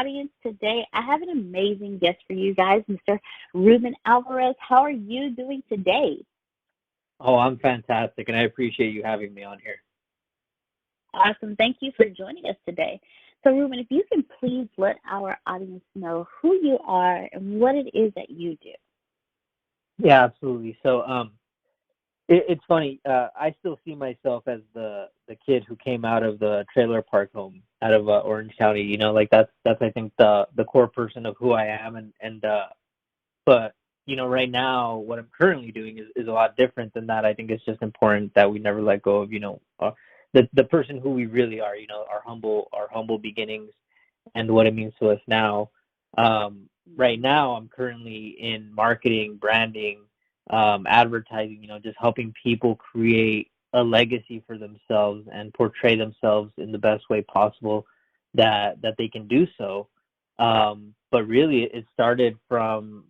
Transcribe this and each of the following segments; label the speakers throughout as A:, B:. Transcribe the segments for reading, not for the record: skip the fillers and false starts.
A: audience. Today, I have an amazing guest for you guys, Mr. Ruben Alvarez. How are you doing today?
B: Oh, I'm fantastic, and I appreciate you having me on here.
A: Awesome. Thank you for joining us today. So, Ruben, if you can please let our audience know who you are and what it is that you do.
B: Yeah, absolutely. So, it's funny. I still see myself as the kid who came out of the trailer park home out of Orange County. Like that's I think the core person of who I am, but right now what I'm currently doing is a lot different than that. I think it's just important that we never let go of the person who we really are. Our humble beginnings and what it means to us now. Right now, I'm currently in marketing, branding, advertising, just helping people create a legacy for themselves and portray themselves in the best way possible that they can do so. But really, it started from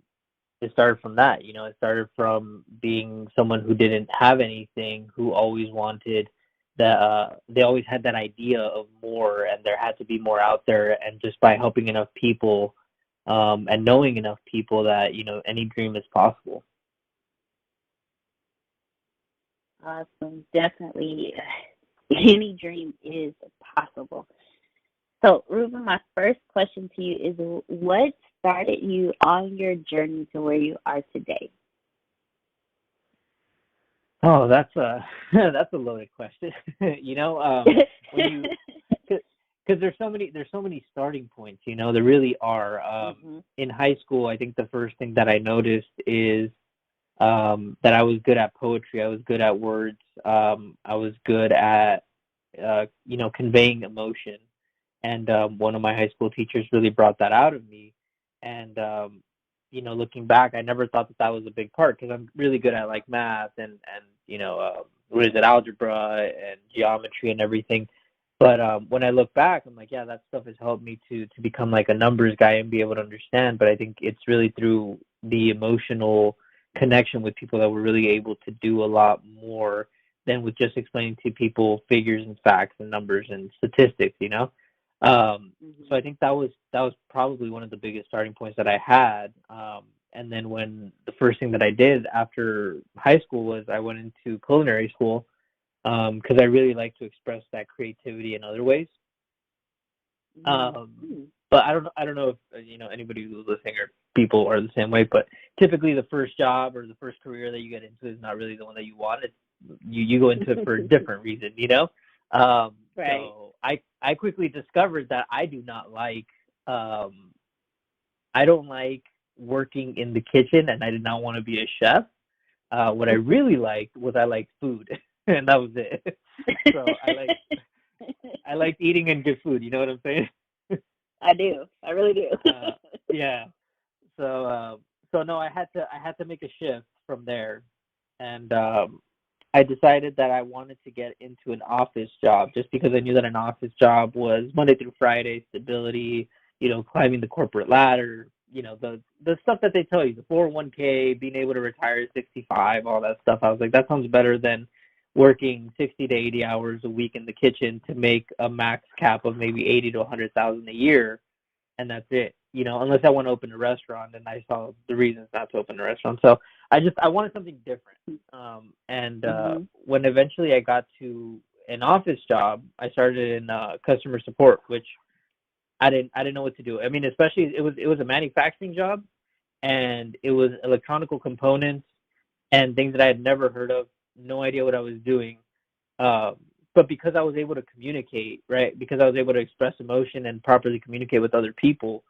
B: that. It started from being someone who didn't have anything, who always wanted that. They always had that idea of more, and there had to be more out there. And just by helping enough people, and knowing enough people that any dream is possible.
A: Awesome. Definitely. Any dream is possible. So, Ruben, my first question to you is what started you on your journey to where you are today?
B: Oh, that's a that's a loaded question. When you because there's so many starting points. There really are. In high school, I think the first thing that I noticed is that I was good at poetry. I was good at words. I was good at conveying emotion. And one of my high school teachers really brought that out of me. And looking back, I never thought that was a big part because I'm really good at like math and algebra and geometry and everything. But when I look back, I'm like, yeah, that stuff has helped me to become like a numbers guy and be able to understand. But I think it's really through the emotional connection with people that we're really able to do a lot more than with just explaining to people figures and facts and numbers and statistics. So I think that was probably one of the biggest starting points that I had. And then when the first thing that I did after high school was I went into culinary school because I really like to express that creativity in other ways. But I don't know if anybody who's listening or people are the same way. But typically, the first job or the first career that you get into is not really the one that you want. You go into it for a different reason,
A: Right.
B: So I quickly discovered that I do not like. I don't like working in the kitchen, and I did not want to be a chef. What I really liked was I liked food, and that was it. So I liked eating and good food. You know what I'm saying?
A: I do. I really do.
B: Yeah. So no, I had to make a shift from there, and I decided that I wanted to get into an office job just because I knew that an office job was Monday through Friday, stability, climbing the corporate ladder, the stuff that they tell you, the 401k, being able to retire at 65, all that stuff. I was like, that sounds better than working 60 to 80 hours a week in the kitchen to make a max cap of maybe 80 to 100,000 a year, and that's it. Unless I want to open a restaurant, and I saw the reasons not to open a restaurant. So I wanted something different. When eventually I got to an office job, I started in customer support, which I didn't know what to do. I mean, especially it was a manufacturing job, and it was electronical components and things that I had never heard of. No idea what I was doing. But because I was able to communicate, right? Because I was able to express emotion and properly communicate with other people,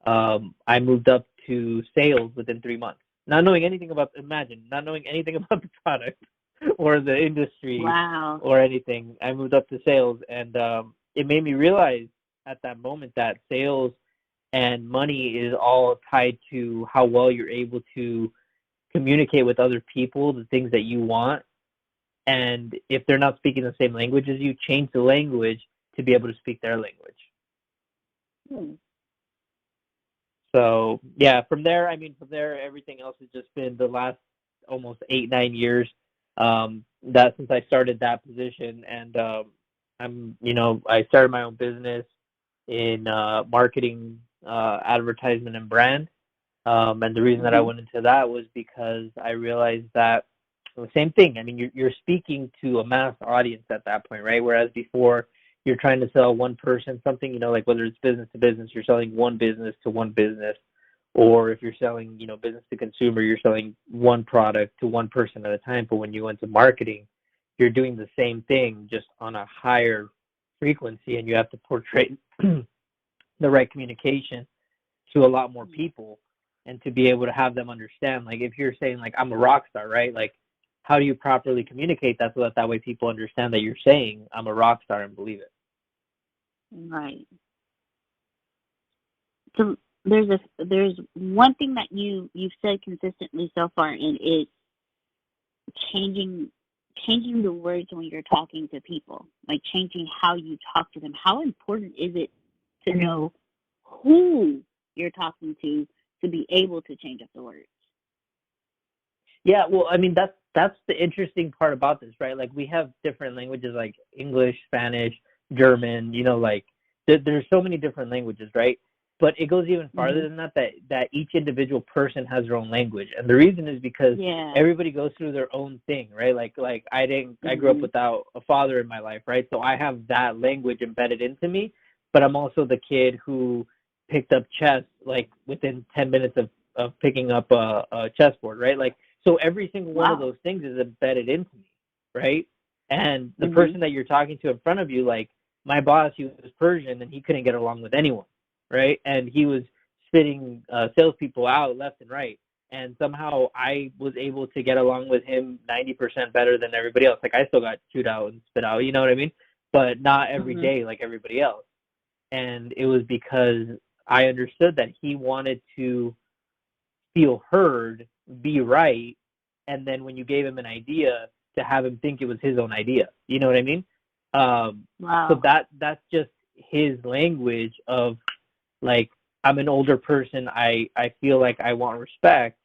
B: I moved up to sales within 3 months. Not knowing anything about the product or the industry.
A: Wow.
B: Or anything, I moved up to sales, and it made me realize at that moment that sales and money is all tied to how well you're able to communicate with other people the things that you want. And if they're not speaking the same language as you, change the language to be able to speak their language. So yeah, from there, everything else has just been the last almost 8-9 years that since I started that position, and I started my own business in marketing advertisement and brand. And the reason that I went into that was because I realized that the same thing. I mean, you're speaking to a mass audience at that point, right? Whereas before, you're trying to sell one person something, like whether it's business to business, you're selling one business to one business, or if you're selling, business to consumer, you're selling one product to one person at a time. But when you go into marketing, you're doing the same thing just on a higher frequency, and you have to portray the right communication to a lot more people, and to be able to have them understand. Like if you're saying like I'm a rock star, right? Like how do you properly communicate that so that way people understand that you're saying I'm a rock star and believe it?
A: Right. So there's one thing that you've said consistently so far, and it's changing the words when you're talking to people, like changing how you talk to them. How important is it to know who you're talking to be able to change up the words?
B: Yeah, well, I mean that's the interesting part about this, right? Like we have different languages like English, Spanish, German, like there's so many different languages, right? But it goes even farther than that each individual person has their own language. And the reason is because everybody goes through their own thing, right? Like I grew up without a father in my life, right? So I have that language embedded into me, but I'm also the kid who picked up chess like within 10 minutes of picking up a chessboard, right? Like so every single one of those things is embedded into me, right? And the person that you're talking to in front of you, like my boss, he was Persian and he couldn't get along with anyone, right? And he was spitting salespeople out left and right. And somehow I was able to get along with him 90% better than everybody else. Like I still got chewed out and spit out, you know what I mean? But not every day like everybody else. And it was because I understood that he wanted to feel heard, be right, and then when you gave him an idea, to have him think it was his own idea. You know what I mean? So that's just his language of like, I'm an older person. I feel like I want respect,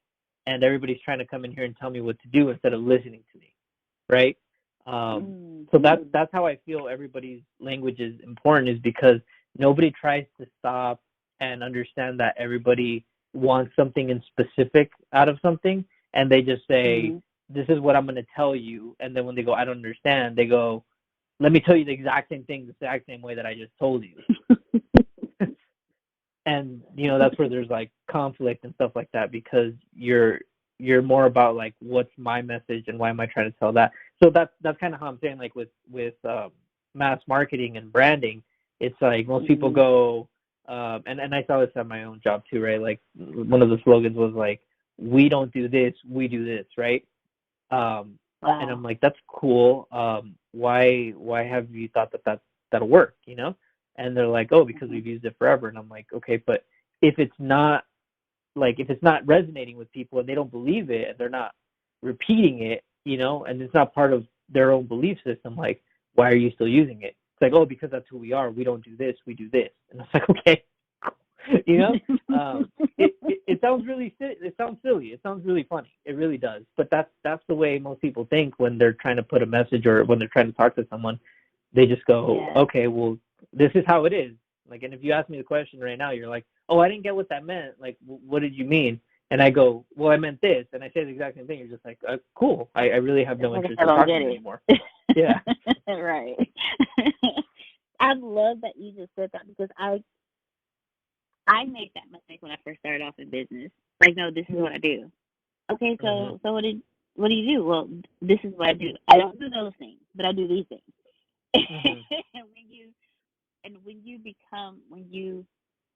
B: and everybody's trying to come in here and tell me what to do instead of listening to me, right? So that's how I feel everybody's language is important, is because nobody tries to stop and understand that everybody wants something in specific out of something, and they just say, this is what I'm going to tell you. And then when they go, I don't understand, they go, let me tell you the exact same thing, the exact same way that I just told you. And, that's where there's like conflict and stuff like that, because you're more about like, what's my message and why am I trying to tell that? So that's kind of how I'm saying, like with mass marketing and branding, it's like most people go, and I saw this at my own job too, right? Like one of the slogans was like, we don't do this, we do this, right? And I'm like, that's cool. Why have you thought that'll work, And they're like, oh, because we've used it forever. And I'm like, okay, but if it's not resonating with people and they don't believe it and they're not repeating it, and it's not part of their own belief system, like, why are you still using it? It's like, oh, because that's who we are. We don't do this, we do this. And I was like, okay, it sounds really, it sounds silly. It sounds really funny. It really does. But that's the way most people think when they're trying to put a message or when they're trying to talk to someone. They just go, okay, well, this is how it is. Like, and if you ask me the question right now, you're like, oh, I didn't get what that meant. Like, what did you mean? And I go, well, I meant this. And I say the exact same thing. You're just like, cool. I really have no interest in talking anymore. Yeah.
A: Right. I love that you just said that, because I made that mistake when I first started off in business. Like, no, this is what I do. Okay, so what do you do? Well, this is what I do. I don't do those things, but I do these things. And when you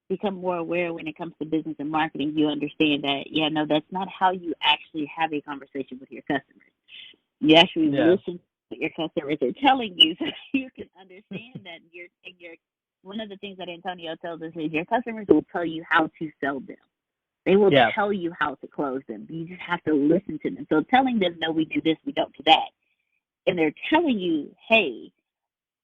A: become more aware when it comes to business and marketing, you understand that, no, that's not how you actually have a conversation with your customers. You actually listen to what your customers are telling you, so you can understand that you're one of the things that Antonio tells us is your customers will tell you how to sell them. They will tell you how to close them. You just have to listen to them. So telling them, no, we do this, we don't do that. And they're telling you, hey,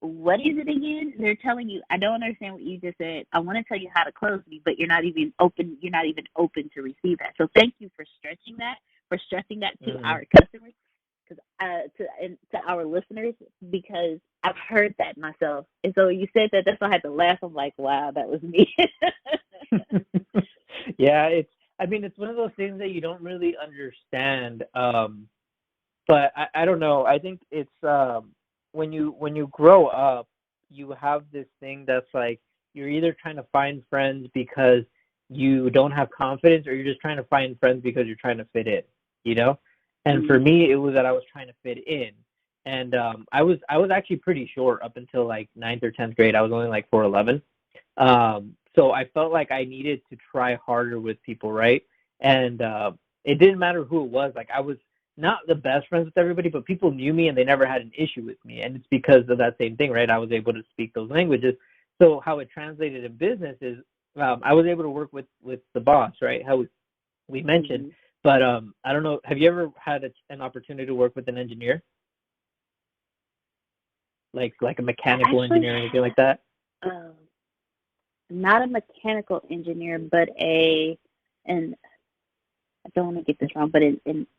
A: what is it again? They're telling you, I don't understand what you just said. I want to tell you how to close me, but you're not even open to receive that. So thank you for stressing that to our customers, to our listeners, because I've heard that myself. And so you said that, that's why I had to laugh. I'm like, wow, that was me.
B: Yeah, it's one of those things that you don't really understand. But I don't know. I think it's when you grow up, you have this thing that's like you're either trying to find friends because you don't have confidence, or you're just trying to find friends because you're trying to fit in, you know? And for me, it was that I was trying to fit in. And I was actually pretty short up until like ninth or 10th grade. I was only like 4'11". So I felt like I needed to try harder with people, right? And it didn't matter who it was. Like I was not the best friends with everybody, but people knew me and they never had an issue with me. And it's because of that same thing, right? I was able to speak those languages. So how it translated in business is I was able to work with the boss, right? How we mentioned.
A: Mhm.
B: But I don't know. Have you ever had an opportunity to work with an engineer, like a
A: I
B: mechanical
A: actually,
B: engineer or anything like that?
A: um, not a mechanical engineer, but and I don't want to get this wrong, but as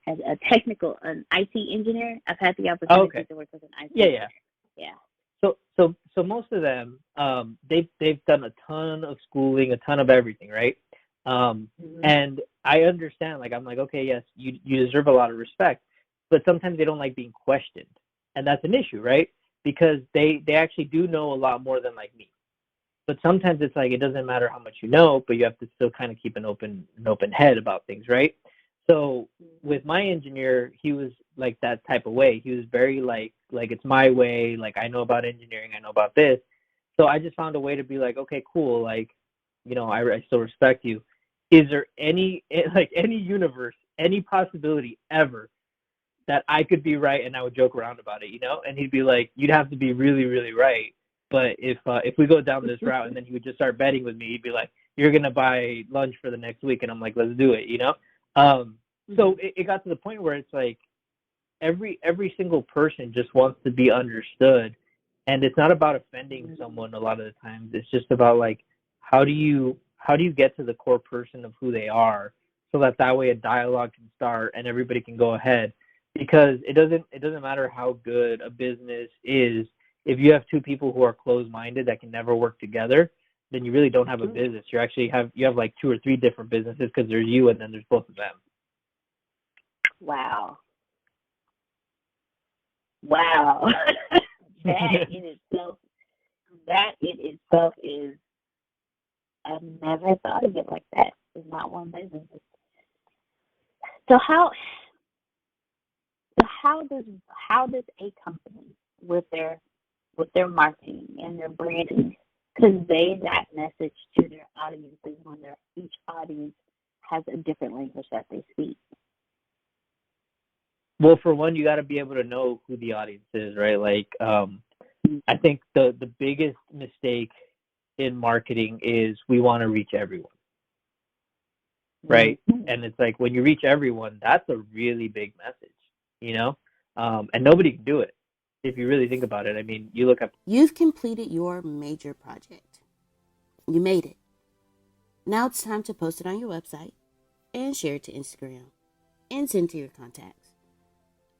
A: a technical, an IT engineer. I've had the
B: Oh,
A: opportunity
B: okay.
A: to work with an IT
B: Yeah,
A: engineer.
B: yeah.
A: Yeah.
B: So most of them, they've done a ton of schooling, a ton of everything, right?
A: Mhm.
B: And I understand. Like I'm like, okay, yes, you deserve a lot of respect, but sometimes they don't like being questioned, and that's an issue, right? Because they actually do know a lot more than like me. But sometimes it's like it doesn't matter how much you know, but you have to still kind of keep an open head about things, right? So
A: Mhm.
B: with my engineer, he was like that type of way. He was very like it's my way. Like I know about engineering, I know about this. So I just found a way to be like, okay, cool. Like, I still respect you. Is there any like any universe, any possibility ever that I could be right, and I would joke around about it, And he'd be like, "You'd have to be really, really right." But if we go down this route, and then he would just start betting with me, he'd be like, "You're gonna buy lunch for the next week," and I'm like, "Let's do it," So
A: Mhm.
B: it got to the point where it's like every single person just wants to be understood, and it's not about offending
A: Mhm.
B: someone. A lot of the times, it's just about like how do you get to the core person of who they are, so that way a dialogue can start and everybody can go ahead, because it doesn't matter how good a business is, if you have two people who are closed-minded that can never work together, then you really don't have a
A: Mhm.
B: business. You have like two or three different businesses, because there's you and then there's both of them.
A: Wow. Wow. that in itself, that in itself is, I've never thought of it like that. It's not one business. So how does a company with their marketing and their branding convey that message to their audiences when each audience has a different language that they speak?
B: Well, for one, you got to be able to know who the audience is, right? Like, I think the biggest mistake in marketing is we want to reach everyone, right?
A: Mm-hmm.
B: And it's like when you reach everyone, that's a really big message, you know? And nobody can do it if you really think about it. I mean, you look at
C: You've completed your major project. You made it. Now it's time to post it on your website and share it to Instagram and send to your contacts.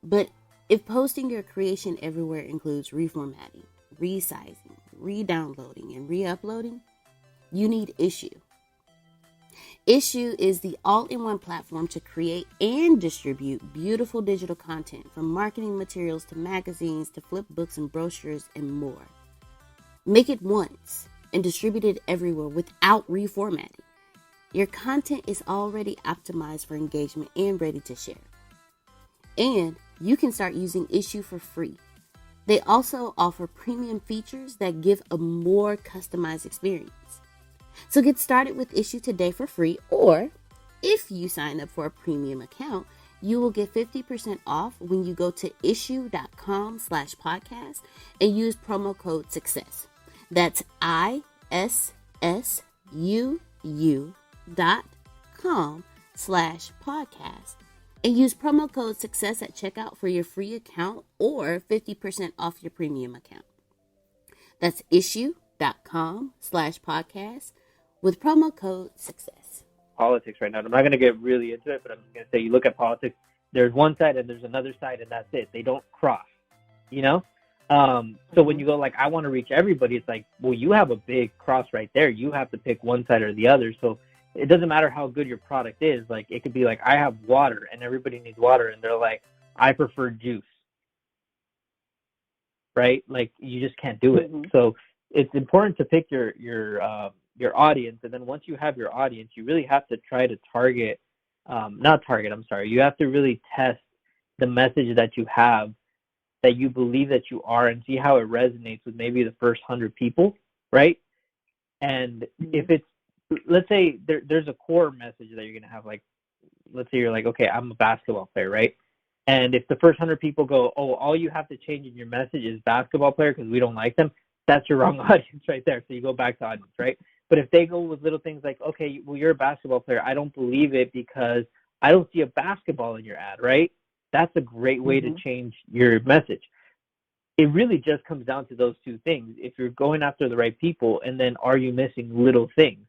C: But if posting your creation everywhere includes reformatting, resizing, re-downloading, and re-uploading, you need Issuu. Issuu is the all-in-one platform to create and distribute beautiful digital content, from marketing materials to magazines to flipbooks and brochures and more. Make it once and distribute it everywhere without reformatting. Your content is already optimized for engagement and ready to share. And you can start using Issuu for free. They also offer premium features that give a more customized experience. So get started with Issuu today for free, or if you sign up for a premium account, you will get 50% off when you go to issuu.com/podcast and use promo code SUCCESS. That's ISSUU.com/podcast and use promo code SUCCESS at checkout for your free account or 50% off your premium account. That's issuu.com/podcast with promo code SUCCESS.
B: politics right now. I'm not going to get really into it, but I'm just going to say you look at politics, there's one side and there's another side, and that's it. They don't cross, you know? So when you go like, I want to reach everybody, it's like, well, you have a big cross right there. You have to pick one side or the other. So it doesn't matter how good your product is. Like, it could be like, I have water and everybody needs water, and they're like, I prefer juice, right? Like, you just can't do it. So it's important to pick your audience, and then once you have your audience, you really have to try to you have to really test the message that you have, that you believe that you are, and see how it resonates with maybe the first 100 people, right? And if it's, let's say there's a core message that you're going to have, like, let's say you're like, okay, I'm a basketball player, right? And if the first 100 people go, oh, all you have to change in your message is basketball player because we don't like them, that's your wrong audience right there. So you go back to audience, right? But if they go with little things like, okay, well, you're a basketball player, I don't believe it because I don't see a basketball in your ad, right? That's a great way to change your message. It really just comes down to those two things. If you're going after the right people, and then are you missing little things?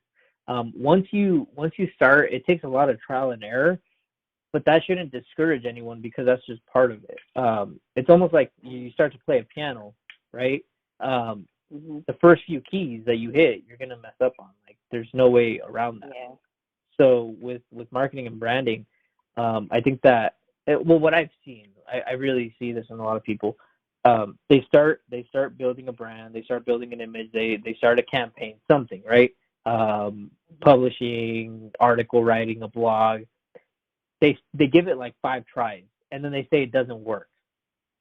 B: Once you start, it takes a lot of trial and error, but that shouldn't discourage anyone because that's just part of it. It's almost like you start to play a piano, right? The first few keys that you hit, you're gonna mess up on. Like, there's no way around that. Yeah. So with marketing and branding, I think that what I've seen, I really see this in a lot of people. They start building a brand, they start building an image, they start a campaign, something, right? Publishing, article writing, a blog. They give it like 5 tries, and then they say it doesn't work.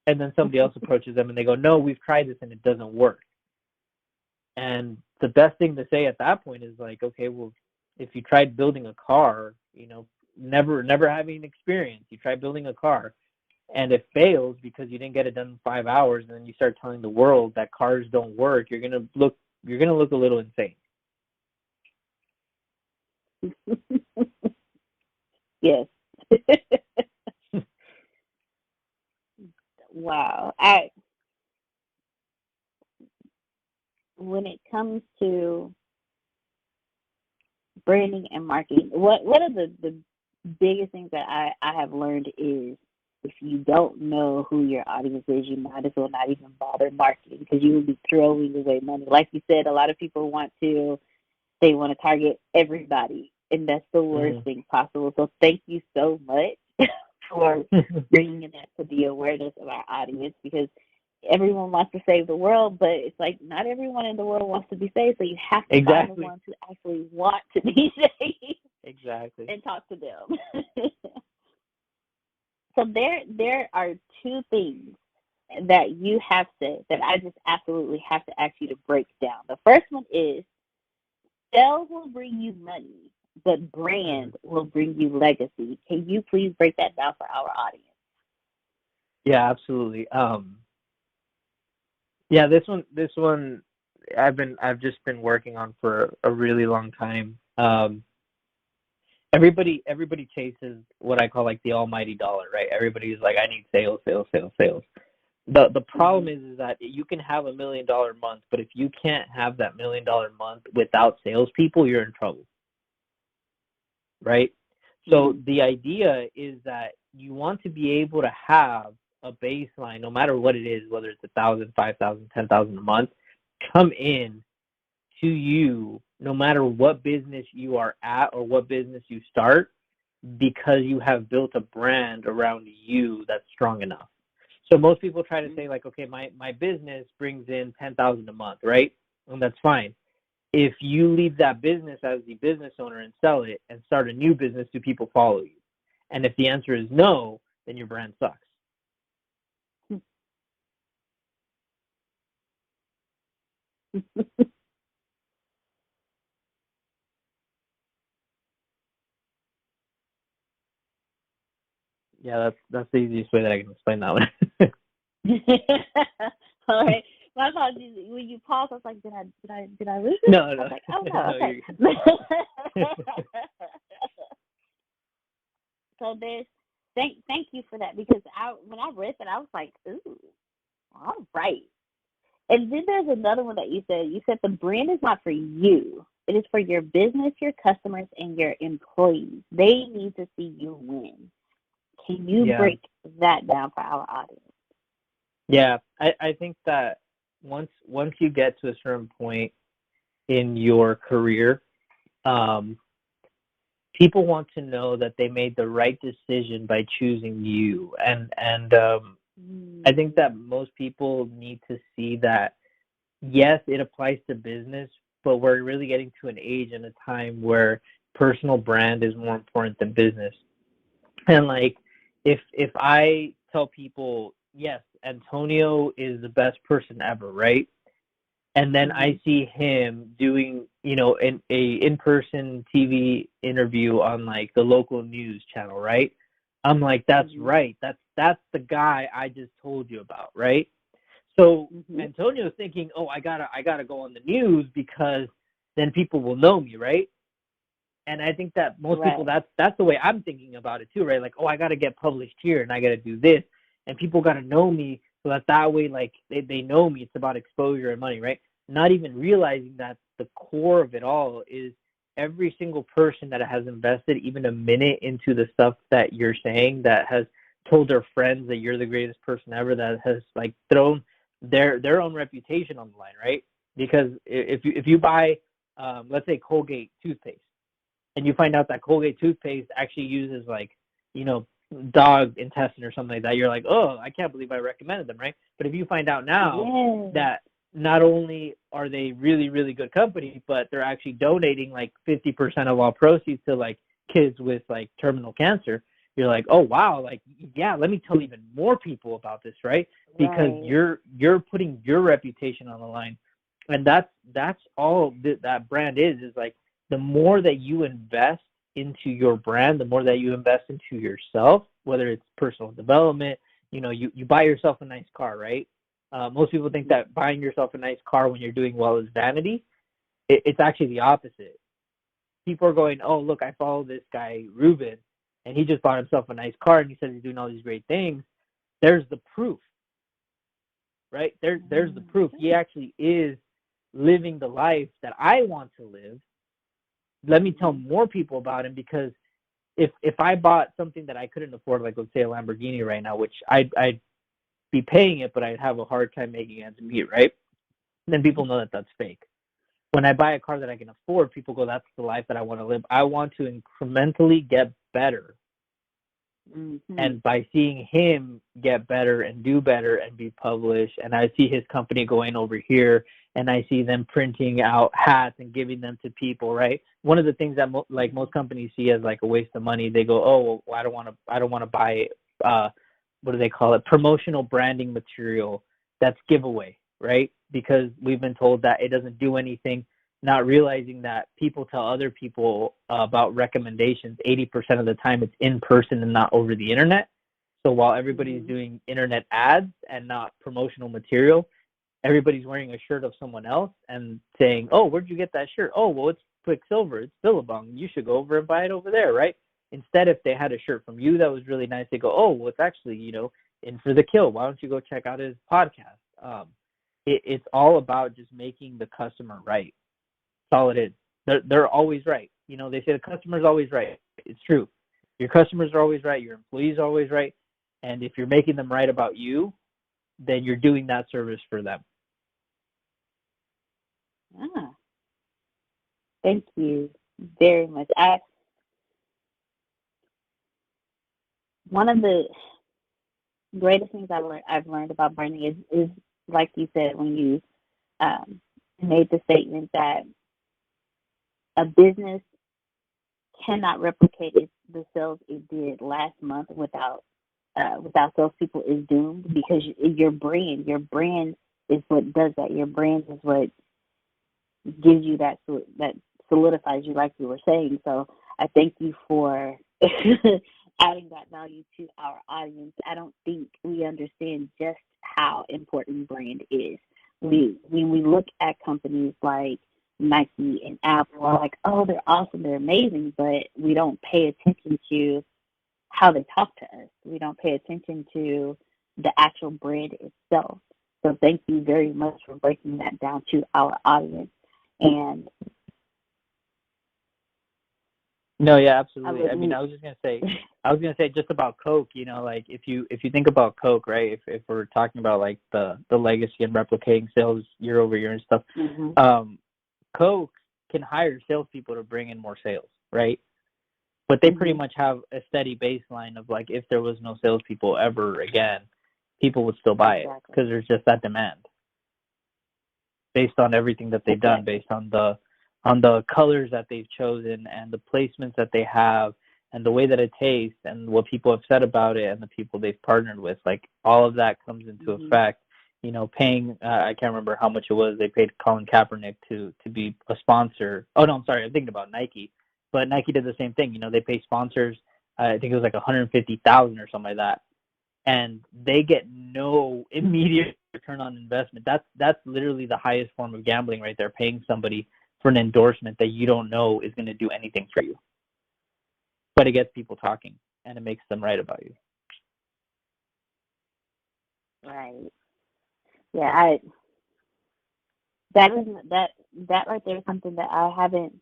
B: And then somebody else approaches them and they go, no, we've tried this and it doesn't work. And the best thing to say at that point is like, okay, well, if you tried building a car, never having experience, you try building a car and it fails because you didn't get it done in 5 hours, and then you start telling the world that cars don't work, you're gonna look a little insane.
A: Yes. Wow. When it comes to branding and marketing, what are the biggest things that I have learned is, if you don't know who your audience is, you might as well not even bother marketing, because you will be throwing away money. Like you said, a lot of people want to target everybody, and that's the worst thing possible. So thank you so much for bringing that to the awareness of our audience, because everyone wants to save the world, but it's like not everyone in the world wants to be saved, so you have to find the ones who actually want to be saved.
B: Exactly.
A: And talk to them. So there are 2 things that you have said that I just absolutely have to ask you to break down. The first one is, sales will bring you money, but brand will bring you legacy. Can you please break that down for our audience?
B: Yeah, absolutely. Yeah, this one I've just been working on for a really long time. Everybody chases what I call like the almighty dollar, right? Everybody's like, I need sales, sales, sales, sales. The problem is that you can have $1 million month, but if you can't have that $1 million month without salespeople, you're in trouble, right? So the idea is that you want to be able to have a baseline, no matter what it is, whether it's 1,000, 5,000, 10,000 a month, come in to you, no matter what business you are at or what business you start, because you have built a brand around you that's strong enough. So most people try to say like, okay, my business brings in 10,000 a month, right? And that's fine. If you leave that business as the business owner and sell it and start a new business, do people follow you? And if the answer is no, then your brand sucks. Yeah, that's the easiest way that I can explain that one.
A: All right. My apologies. When you paused, I was like, did I lose it?
B: No.
A: I was like, oh no, okay. So thank you for that, because when I read that, I was like, ooh, all right. And then there's another one that you said. You said the brand is not for you. It is for your business, your customers, and your employees. They need to see you win. Can you break that down for our audience?
B: Yeah, I think that once you get to a certain point in your career, um, people want to know that they made the right decision by choosing you, and I think that most people need to see that yes, it applies to business, but we're really getting to an age and a time where personal brand is more important than business. And like if I tell people, yes, Antonio is the best person ever, right? And then I see him doing, a in-person TV interview on like the local news channel, right? I'm like, that's right. That's the guy I just told you about, right? So Antonio's thinking, oh, I gotta go on the news because then people will know me, right? And I think that most people, that's the way I'm thinking about it too, right? Like, oh, I gotta get published here and I gotta do this, and people gotta know me so that way, like they know me. It's about exposure and money, right? Not even realizing that the core of it all is every single person that has invested even a minute into the stuff that you're saying, that has told their friends that you're the greatest person ever, that has like thrown their own reputation on the line, right? Because if you buy, let's say Colgate toothpaste, and you find out that Colgate toothpaste actually uses like, you know, dog intestine or something like that, you're like, oh, I can't believe I recommended them, right? But if you find out now that not only are they really, really good company, but they're actually donating like 50% of all proceeds to like kids with like terminal cancer, you're like, oh wow, like yeah, let me tell even more people about this, right? Because you're putting your reputation on the line, and that's all that brand is like the more that you invest into your brand, the more that you invest into yourself, whether it's personal development, you buy yourself a nice car, right? Most people think that buying yourself a nice car when you're doing well is vanity. It's actually the opposite. People are going, oh, look, I follow this guy, Ruben, and he just bought himself a nice car and he says he's doing all these great things. There's the proof, right? There's the proof. He actually is living the life that I want to live. Let me tell more people about him, because if I bought something that I couldn't afford, like let's say a Lamborghini right now, which I'd be paying it, but I'd have a hard time making ends meet, right? Then people know that that's fake. When I buy a car that I can afford, people go, that's the life that I want to live. I want to incrementally get better. And by seeing him get better and do better and be published, and I see his company going over here, and I see them printing out hats and giving them to people, right? One of the things that like most companies see as like a waste of money, they go, oh, well, I don't want to buy what do they call it? Promotional branding material that's giveaway, right? Because we've been told that it doesn't do anything, not realizing that people tell other people about recommendations 80% of the time it's in person and not over the internet. So while everybody's doing internet ads and not promotional material, everybody's wearing a shirt of someone else and saying, oh, where'd you get that shirt? Oh, well, it's Quicksilver, it's Billabong, you should go over and buy it over there, right? Instead, if they had a shirt from you that was really nice, they go, oh, well, it's actually, in for the kill. Why don't you go check out his podcast? It's all about just making the customer right. That's all it is. They're always right. They say the customer's always right. It's true. Your customers are always right. Your employees are always right. And if you're making them right about you, then you're doing that service for them.
A: Thank you very much. One of the greatest things I've learned about branding is like you said when you made the statement that a business cannot replicate the sales it did last month without salespeople is doomed, because your brand is what does that. Your brand is what gives you that solidifies you, like you were saying. So I thank you for adding that value to our audience. I don't think we understand just how important brand is. When we look at companies like Nike and Apple, we're like, oh, they're awesome, they're amazing, but we don't pay attention to how they talk to us. We don't pay attention to the actual brand itself. So thank you very much for breaking that down to our audience. And
B: No, yeah,
A: I
B: absolutely. I mean,
A: wouldn't.
B: I was gonna say just about Coke. You know, like if you think about Coke, right? If we're talking about like the legacy and replicating sales year over year and stuff,
A: Mhm.
B: um, Coke can hire salespeople to bring in more sales, right? But they pretty
A: Mhm.
B: much have a steady baseline of like if there was no salespeople ever again, people would still buy it
A: Exactly.
B: because there's just that demand based on everything that they've done,
A: Exactly.
B: based on the colors that they've chosen and the placements that they have and the way that it tastes and what people have said about it and the people they've partnered with. Like all of that comes into
A: Mhm.
B: effect. You know, paying I can't remember how much it was. They paid Colin Kaepernick to be a sponsor. Oh no, I'm sorry. I'm thinking about Nike, but Nike did the same thing. You know, they pay sponsors. I think it was like 150,000 or something like that, and they get no immediate return on investment. That's literally the highest form of gambling right there, paying somebody for an endorsement that you don't know is going to do anything for you. But it gets people talking and it makes them write about you.
A: Right. Yeah. That right there is something that I haven't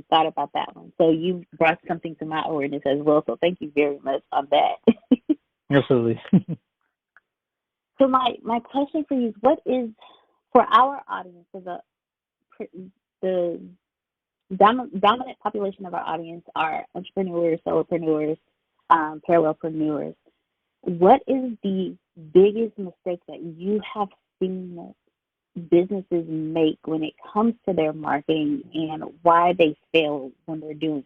A: thought about that one. So you brought something to my awareness as well. So thank you very much on that.
B: Absolutely.
A: So my question for you is, what is for our audience, for the dominant population of our audience are entrepreneurs, solopreneurs, parallelpreneurs. What is the biggest mistake that you have seen businesses make when it comes to their marketing, and why they fail when they're doing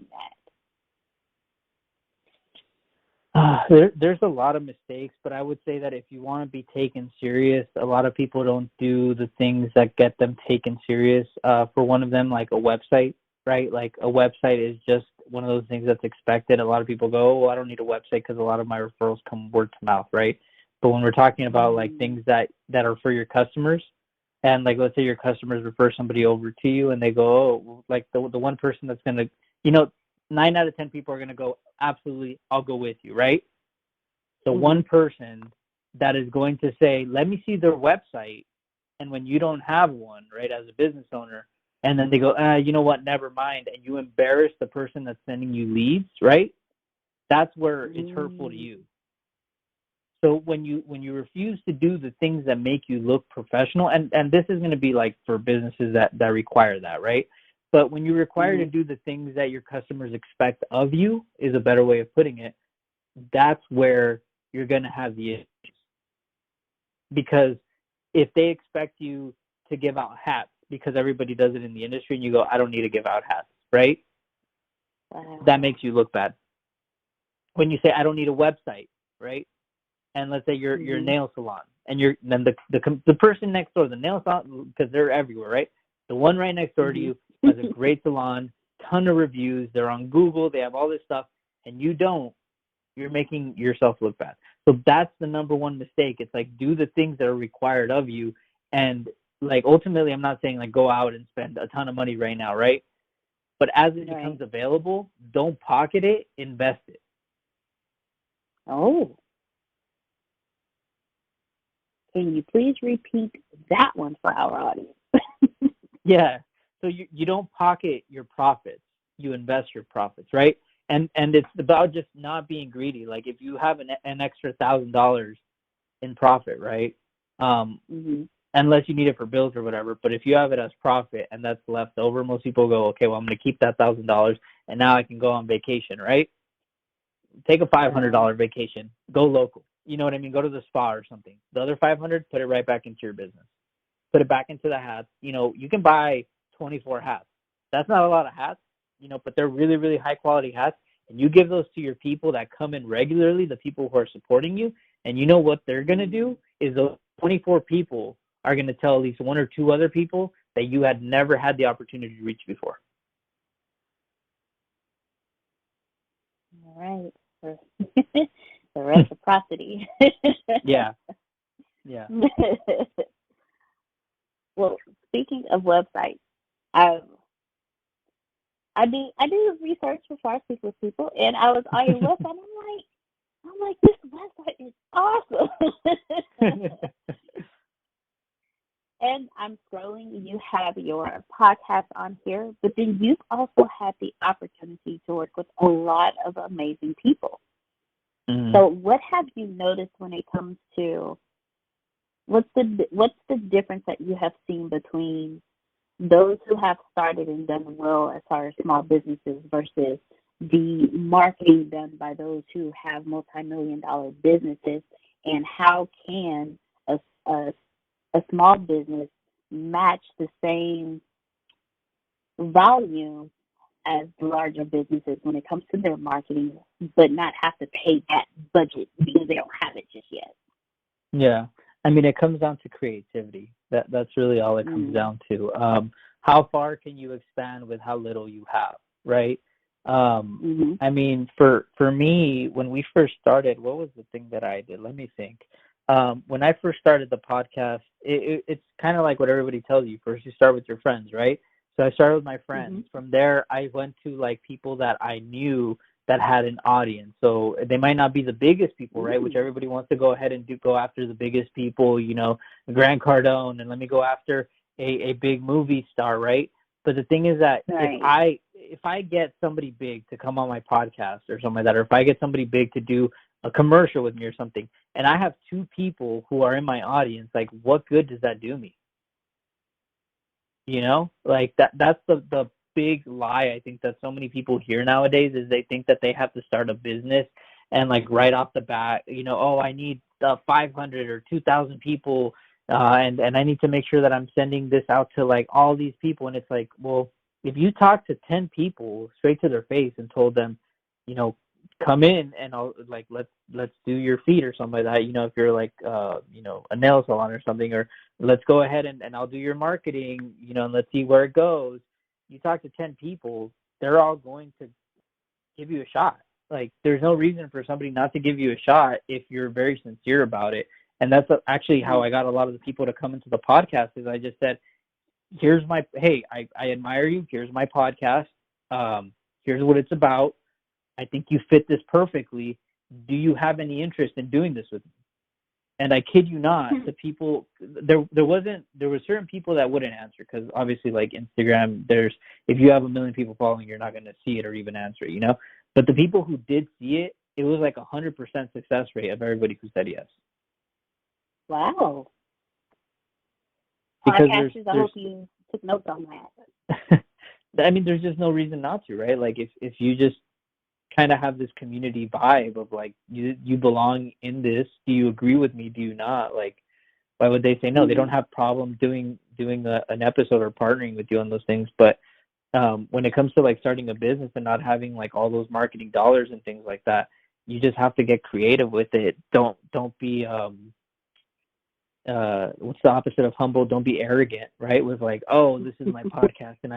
B: There's a lot of mistakes, but I would say that if you want to be taken serious, a lot of people don't do the things that get them taken serious. For one of them, like a website, right? Like a website is just one of those things that's expected. A lot of people go, "Oh, I don't need a website because a lot of my referrals come word to mouth," right? But when we're talking about like
A: that?
B: things that are for your customers, and like let's say your customers refer somebody over to you, and they go, "Oh, like the one person that's gonna, you know, 9 out of 10 people are gonna go, absolutely, I'll go with you," right? The
A: Mm-hmm.
B: one person that is going to say, let me see their website, and when you don't have one, right, as a business owner, and then they go, you know what, never mind, and you embarrass the person that's sending you leads, right? That's where it's hurtful to
A: Mm-hmm.
B: you. So when you refuse to do the things that make you look professional, and this is going to be like for businesses that require that, right? But when you require to
A: Mm-hmm.
B: do the things that your customers expect of you, is a better way of putting it, that's where you're going to have the issue. Because if they expect you to give out hats because everybody does it in the industry and you go, I don't need to give out hats, right? That
A: Wow.
B: makes you look bad. When you say I don't need a website, right? And let's say you're a
A: Mm-hmm.
B: nail salon and you're then the person next door, the nail salon, because they're everywhere, right? The one right next door to you
A: Mm-hmm.
B: has a great salon, ton of reviews, they're on Google, they have all this stuff, and you don't. You're making yourself look bad. So that's the number one mistake. It's like do the things that are required of you, and like ultimately, I'm not saying like go out and spend a ton of money right now, right? But as it
A: Right.
B: becomes available, don't pocket it, invest it.
A: Oh, can you please repeat that one for our audience?
B: Yeah. So you don't pocket your profits, you invest your profits, right? And it's about just not being greedy. Like if you have an extra $1,000 in profit, right?
A: Mm-hmm.
B: Unless you need it for bills or whatever. But if you have it as profit and that's left over, most people go, okay, well I'm gonna keep that $1,000 and now I can go on vacation, right? Take a
A: Right.
B: $500 vacation, go local. You know what I mean? Go to the spa or something. The other 500, put it right back into your business. Put it back into the hats. You know, you can buy 24 hats. That's not a lot of hats, you know, but they're really, really high quality hats. And you give those to your people that come in regularly, the people who are supporting you. And you know what they're going to do is those 24 people are going to tell at least one or two other people that you had never had the opportunity to reach before.
A: All right. The reciprocity.
B: Yeah. Yeah.
A: Well, speaking of websites, I I do research before I speak with people, and I was on your website. And I'm like, this website is awesome. And I'm scrolling. You have have your podcast on here, but then you've also had the opportunity to work with a lot of amazing people.
B: Mm-hmm.
A: So what have you noticed when it comes to what's the difference that you have seen between those who have started and done well as far as small businesses versus the marketing done by those who have multi-million-dollar businesses, and how can a small business match the same volume as the larger businesses when it comes to their marketing, but not have to pay that budget because they don't have it just yet?
B: Yeah. I mean, it comes down to creativity. That's really all it comes down to. How far can you expand with how little you have, right? I mean, for me, when we first started, what was the thing that I did? Let me think. When I first started the podcast, it's kind of like what everybody tells you. First, you start with your friends, right? So I started with my friends. From there, I went to like people that I knew that had an audience. So they might not be the biggest people, right? Which everybody wants to go ahead and go after the biggest people, Grant Cardone, and let me go after a big movie star, right? But the thing is that if I get somebody big to come on my podcast or something like that, or if I get somebody big to do a commercial with me or something, and I have 2 people who are in my audience, like, what good does that do me? Like that's the big lie I think that so many people hear nowadays, is they think that they have to start a business and like right off the bat, I need 500 or 2,000 people, and I need to make sure that I'm sending this out to like all these people. And it's like, well, if you talk to 10 people straight to their face and told them, come in and I'll like let's do your feet or something like that, if you're like a nail salon or something, or let's go ahead and I'll do your marketing, and let's see where it goes. You talk to 10 people, they're all going to give you a shot. Like, there's no reason for somebody not to give you a shot if you're very sincere about it. And that's actually how I got a lot of the people to come into the podcast, is I just said, I admire you. Here's my podcast. Here's what it's about. I think you fit this perfectly. Do you have any interest in doing this with me? And I kid you not, the people, there were certain people that wouldn't answer, because obviously, like Instagram, if you have 1 million people following, you're not going to see it or even answer it, But the people who did see it, it was like 100% success rate of everybody who said yes.
A: Wow.
B: Because
A: I hope you took notes on that.
B: I mean, there's just no reason not to, right? Like, if you just kind of have this community vibe of like, you belong in this, do you agree with me, do you not? Like, why would they say no? They don't have problem doing an episode or partnering with you on those things. But when it comes to like starting a business and not having like all those marketing dollars and things like that, you just have to get creative with it. Don't be what's the opposite of humble? Don't be arrogant, right? With like, oh, this is my podcast and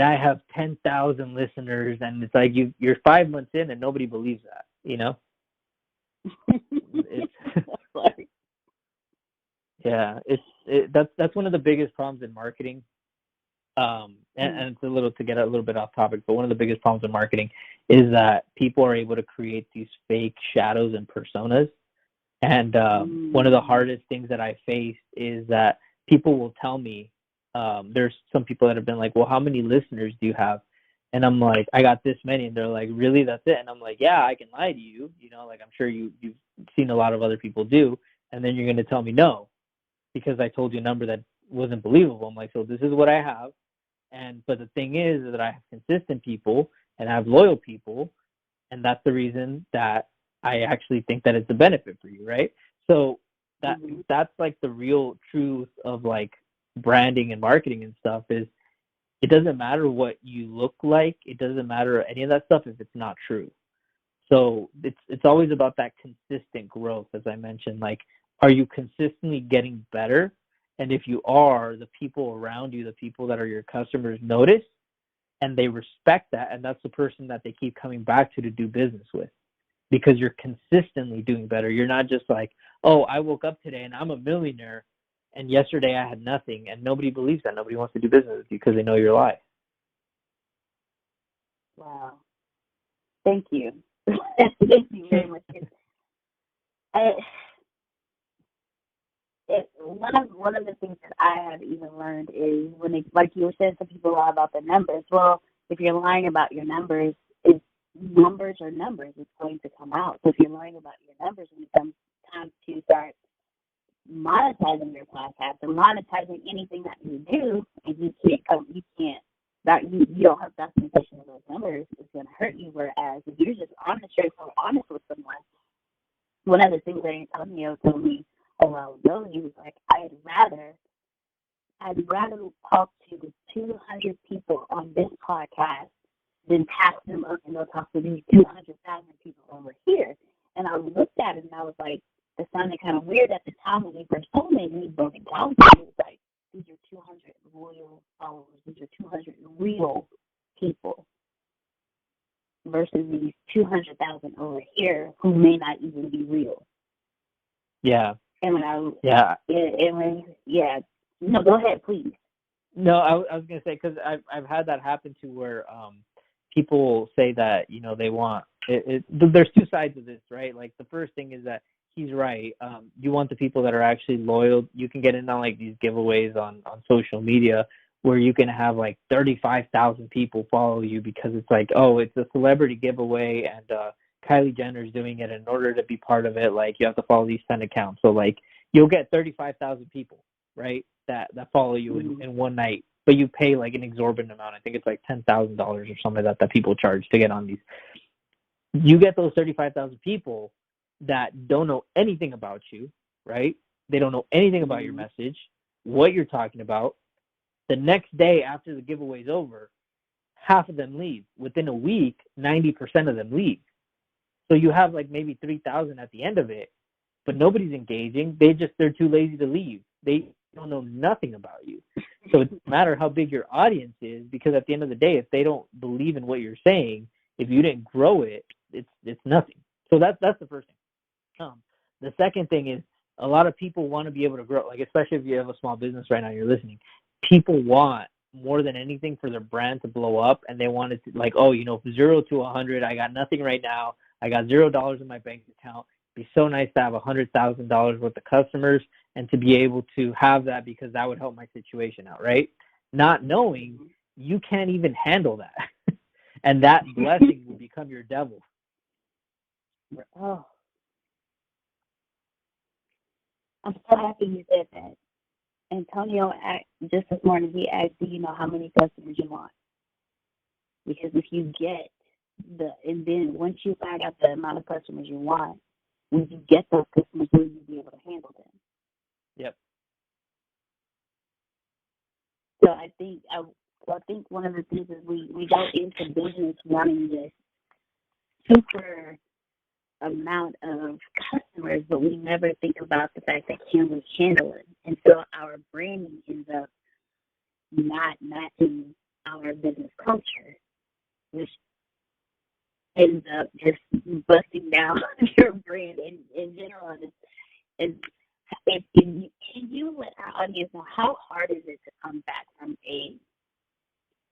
B: I have 10,000 listeners, and it's like you're 5 months in and nobody believes that, Yeah, that's one of the biggest problems in marketing. And it's to get a little bit off topic, but one of the biggest problems in marketing is that people are able to create these fake shadows and personas. And one of the hardest things that I faced is that people will tell me, there's some people that have been like, well, how many listeners do you have? And I'm like, I got this many. And they're like, really, that's it? And I'm like, yeah, I can lie to you. Like, I'm sure you've seen a lot of other people do. And then you're going to tell me no, because I told you a number that wasn't believable. I'm like, so this is what I have. But the thing is that I have consistent people and I have loyal people. And that's the reason that I actually think that it's a benefit for you, right? So that's like the real truth of like branding and marketing and stuff, is it doesn't matter what you look like. It doesn't matter any of that stuff if it's not true. So it's always about that consistent growth, as I mentioned. Like, are you consistently getting better? And if you are, the people around you, the people that are your customers, notice and they respect that. And that's the person that they keep coming back to do business with, because you're consistently doing better. You're not just like, oh, I woke up today and I'm a millionaire, and yesterday I had nothing, and nobody believes that. Nobody wants to do business with you because they know your lie.
A: Wow. Thank you. Thank you very much. one of the things that I have even learned is when it, like you were saying, some people lie about the numbers. Well, if you're lying about your numbers, it's numbers are numbers. It's going to come out. So if you're lying about your numbers, when it comes time to start monetizing your podcast or monetizing anything that you do, and you don't have documentation of those numbers, it's going to hurt you. Whereas if you're just honest with someone, one of the things that Antonio told me a while ago, he was like, I'd rather talk to the 200 people on this podcast than pass them up and go talk to these 200,000 people over here. And I looked at it and I was like, it sounded kind of weird at the time when we first told me, and we broke it down. It was like, these are 200 loyal followers. These are 200 real people versus these 200,000 over here who may not even be real.
B: Yeah.
A: And no, go ahead, please.
B: No, I was gonna say, because I've had that happen to where people say that, you know, they want it. There's two sides of this, right? Like, the first thing is that he's right. You want the people that are actually loyal. You can get in on like these giveaways on social media where you can have like 35,000 people follow you because it's like, oh, it's a celebrity giveaway and Kylie Jenner's doing it. In order to be part of it, like, you have to follow these 10 accounts. So like, you'll get 35,000 people, right, that follow you in one night, but you pay like an exorbitant amount. I think it's like $10,000 or something that people charge to get on these. You get those 35,000 people that don't know anything about you, right? They don't know anything about your message, what you're talking about. The next day after the giveaway's over, half of them leave. Within a week, 90% of them leave. So you have like maybe 3,000 at the end of it, but nobody's engaging. They're too lazy to leave. They don't know nothing about you. So it doesn't matter how big your audience is, because at the end of the day, if they don't believe in what you're saying, if you didn't grow it, it's nothing. So that's the first thing. The second thing is, a lot of people want to be able to grow, like, especially if you have a small business right now, you're listening. People want more than anything for their brand to blow up, and they want it to, like, oh, you know, 0 to 100, I got nothing right now. I got $0 in my bank account. It'd be so nice to have $100,000 worth of customers and to be able to have that, because that would help my situation out, right? Not knowing you can't even handle that. And that blessing will become your devil.
A: Oh, I'm so happy you said that. Antonio, just this morning, he asked, do you know how many customers you want? Because if you get and then once you find out the amount of customers you want, when you get those customers, will you be able to handle them?
B: Yep.
A: So I think one of the things is we go into business wanting this super amount of customers, but we never think about the fact that can we handle it? And so our branding ends up not matching our business culture, which ends up just busting down your brand in general. And can you let our audience know how hard is it to come back from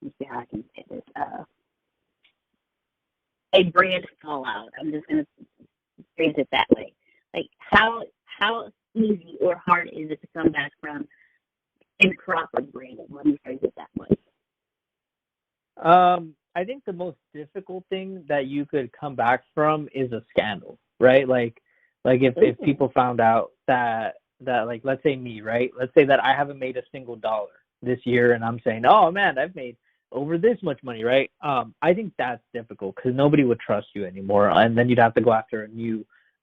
A: let's see how I can say this, a brand fallout? I'm just going to phrase it that way. Like, how easy or hard is it to come back from improper branding? Let me phrase it that way.
B: I think the most difficult thing that you could come back from is a scandal, right? Like if people found out that like, let's say me, right? Let's say that I haven't made a single dollar this year, and I'm saying, oh man, I've made over this much money, right? I think that's difficult because nobody would trust you anymore, and then you'd have to go after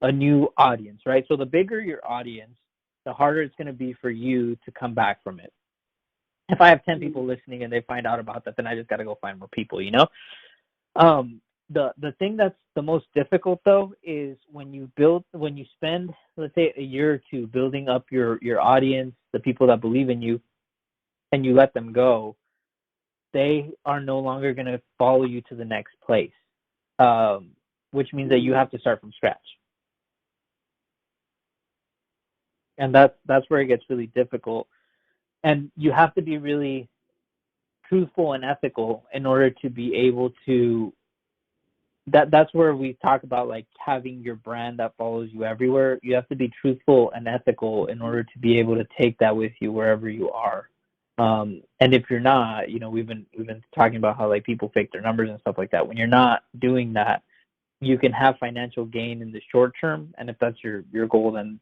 B: a new audience, right? So the bigger your audience, the harder it's going to be for you to come back from it. If I have 10 people listening and they find out about that, then I just got to go find more people, you know? The thing that's the most difficult, though, is when you spend, let's say, a year or two building up your audience, the people that believe in you, and you let them go, they are no longer going to follow you to the next place, which means that you have to start from scratch. And that's where it gets really difficult. And you have to be really truthful and ethical in order to be able to that's where we talk about like having your brand that follows you everywhere. You have to be truthful and ethical in order to be able to take that with you wherever you are. And if you're not, we've been talking about how like people fake their numbers and stuff like that. When you're not doing that, you can have financial gain in the short term, and if that's your goal, then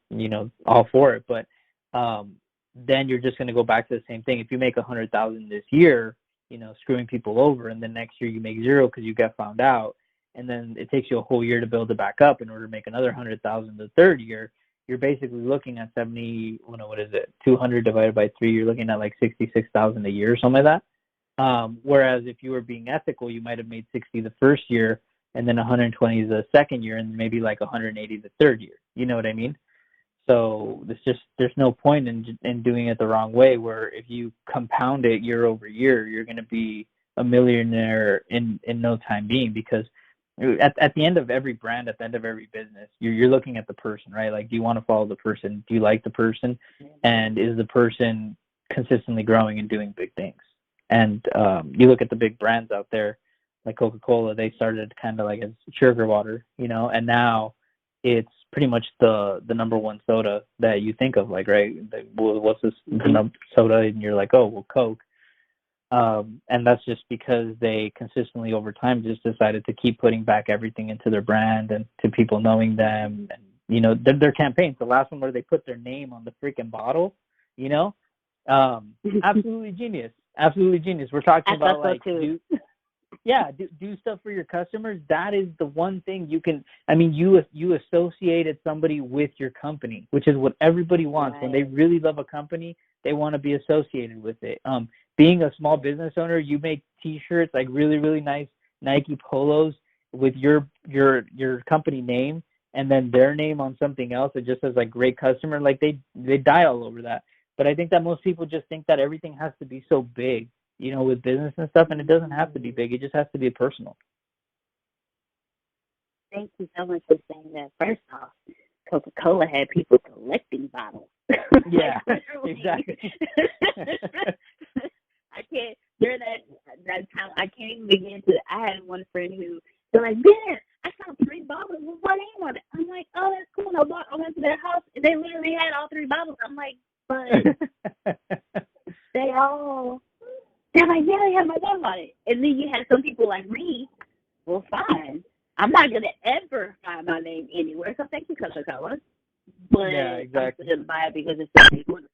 B: all for it. But then you're just going to go back to the same thing. If you make $100,000 this year, screwing people over, and then next year you make zero because you get found out, and then it takes you a whole year to build it back up in order to make another 100,000 the third year. You're basically looking at 70. What is it? 200 divided by 3. You're looking at like 66,000 a year or something like that. Whereas if you were being ethical, you might have made 60 the first year, and then 120 the second year, and maybe like 180 the third year. You know what I mean? So there's no point in doing it the wrong way, where if you compound it year over year, you're going to be a millionaire in no time being, because at the end of every brand, at the end of every business, you're looking at the person, right? Like, do you want to follow the person? Do you like the person? And is the person consistently growing and doing big things? And you look at the big brands out there, like CocaCola. They started kind of like as sugar water, and now it's pretty much the number one soda that you think of, like, right? What's this soda? And you're like, oh, well, Coke. And that's just because they consistently over time just decided to keep putting back everything into their brand and to people knowing them. And their campaigns, the last one where they put their name on the freaking bottle, absolutely genius. We're talking about like do stuff for your customers. That is the one thing you can. I mean, you associated somebody with your company, which is what everybody wants. Right. When they really love a company, they want to be associated with it. Being a small business owner, you make T-shirts, like really, really nice Nike polos with your company name and then their name on something else. It just says like great customer. Like they die all over that. But I think that most people just think that everything has to be so big, with business and stuff, and it doesn't have to be big. It just has to be personal.
A: Thank you so much for saying that. First off, Coca-Cola had people collecting bottles.
B: Yeah, exactly.
A: I can't. During that time, I can't even begin to. I had one friend who they're like, "Man, I saw 3 bottles with my name on it." I'm like, "Oh, that's cool." And I went to their house, and they literally had all 3 bottles. I'm like, "But they're like, yeah, they have my name on it." And then you had some people like me. Well, fine. I'm not gonna ever find my name anywhere. So thank you, Coca-Cola. But
B: yeah, exactly.
A: I'm just buy it because it's so wonderful.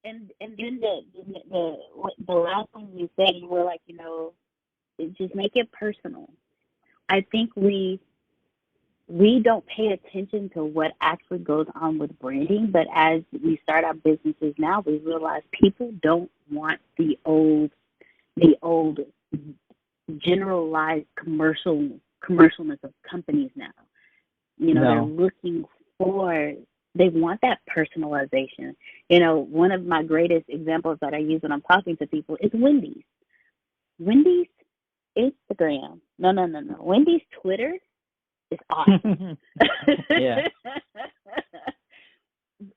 A: And then the last thing you said, you were like, just make it personal. I think we don't pay attention to what actually goes on with branding, but as we start our businesses now, we realize people don't want the old generalized commercialness of companies now. They're looking for. They want that personalization. One of my greatest examples that I use when I'm talking to people is Wendy's. Wendy's Instagram. No. Wendy's Twitter is awesome.
B: Yeah.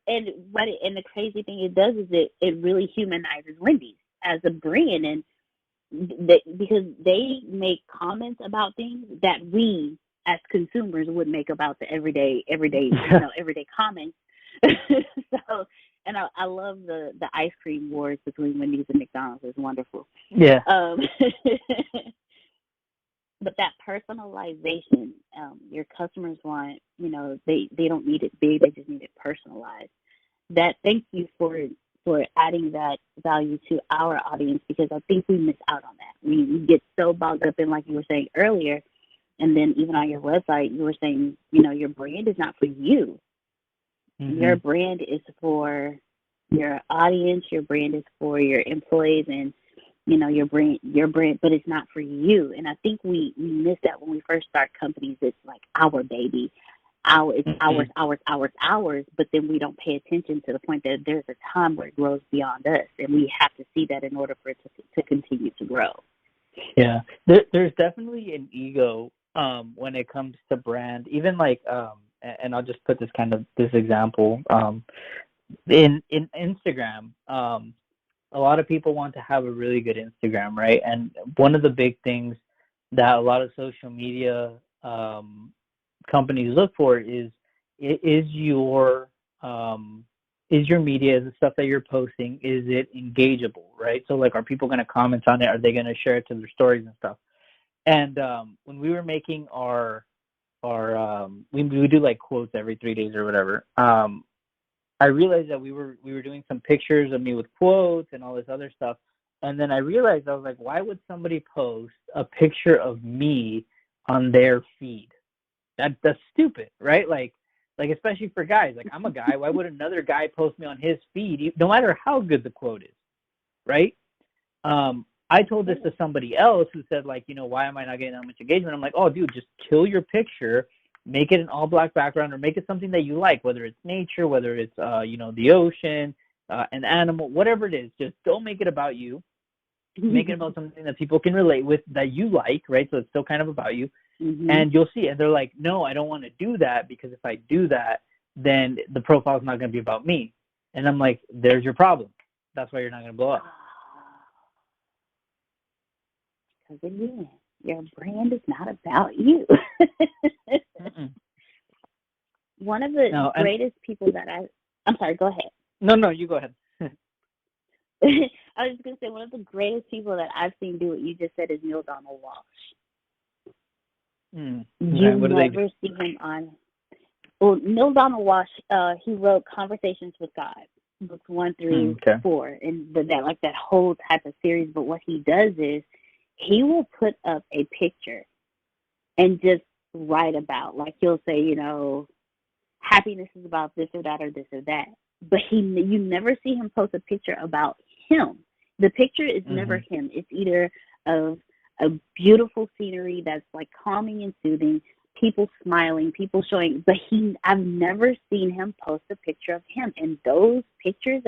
A: And the crazy thing it does is it really humanizes Wendy's as a brand, and because they make comments about things that we as consumers would make about the everyday comments. So, and I love the ice cream wars between Wendy's and McDonald's. It's wonderful.
B: Yeah.
A: But that personalization, your customers want, they don't need it big, they just need it personalized. Thank you for adding that value to our audience, because I think we miss out on that. We get so bogged up in, like you were saying earlier, and then even on your website, you were saying, your brand is not for you. Mm-hmm. Your brand is for your audience. Your brand is for your employees, and your brand, but it's not for you. And I think we miss that when we first start companies. It's like our baby, it's ours. But then we don't pay attention to the point that there's a time where it grows beyond us, and we have to see that in order for it to continue to grow.
B: Yeah, there's definitely an ego when it comes to brand. Even like, and I'll just put this example in Instagram. a lot of people want to have a really good Instagram, right? And one of the big things that a lot of social media companies look for is your media, is the stuff that you're posting, is it engageable, right? So like, are people going to comment on it? Are they going to share it to their stories and stuff? And when we were making our we do like quotes every 3 days or whatever. I realized that we were doing some pictures of me with quotes and all this other stuff, and then I realized, I was like, why would somebody post a picture of me on their feed? That's stupid, right? Like especially for guys. Like, I'm a guy. Why would another guy post me on his feed, no matter how good the quote is, right? I told this to somebody else who said, like, why am I not getting that much engagement? I'm like, oh, dude, just kill your picture, make it an all black background, or make it something that you like, whether it's nature, whether it's the ocean, an animal, whatever it is. Just don't make it about you. Make it about something that people can relate with, that you like, right? So it's still kind of about you. Mm-hmm. And you'll see. And they're like, no, I don't want to do that, because if I do that, then the profile's not going to be about me. And I'm like, there's your problem. That's why you're not going to blow up.
A: Because again, your brand is not about you. One of the greatest people that I'm sorry, go ahead.
B: No, you go ahead.
A: I was just going to say, one of the greatest people that I've seen do what you just said is Neil Donald Walsh. You never see him on. Well, Neil Donald Walsh, he wrote Conversations with God, books 1 through 4, and that whole type of series. But what he does is he will put up a picture and just write about, like, he'll say, happiness is about this or that or this or that. But you never see him post a picture about him. The picture is never him. It's either of a beautiful scenery that's like calming and soothing, people smiling, people showing, but I've never seen him post a picture of him. And those pictures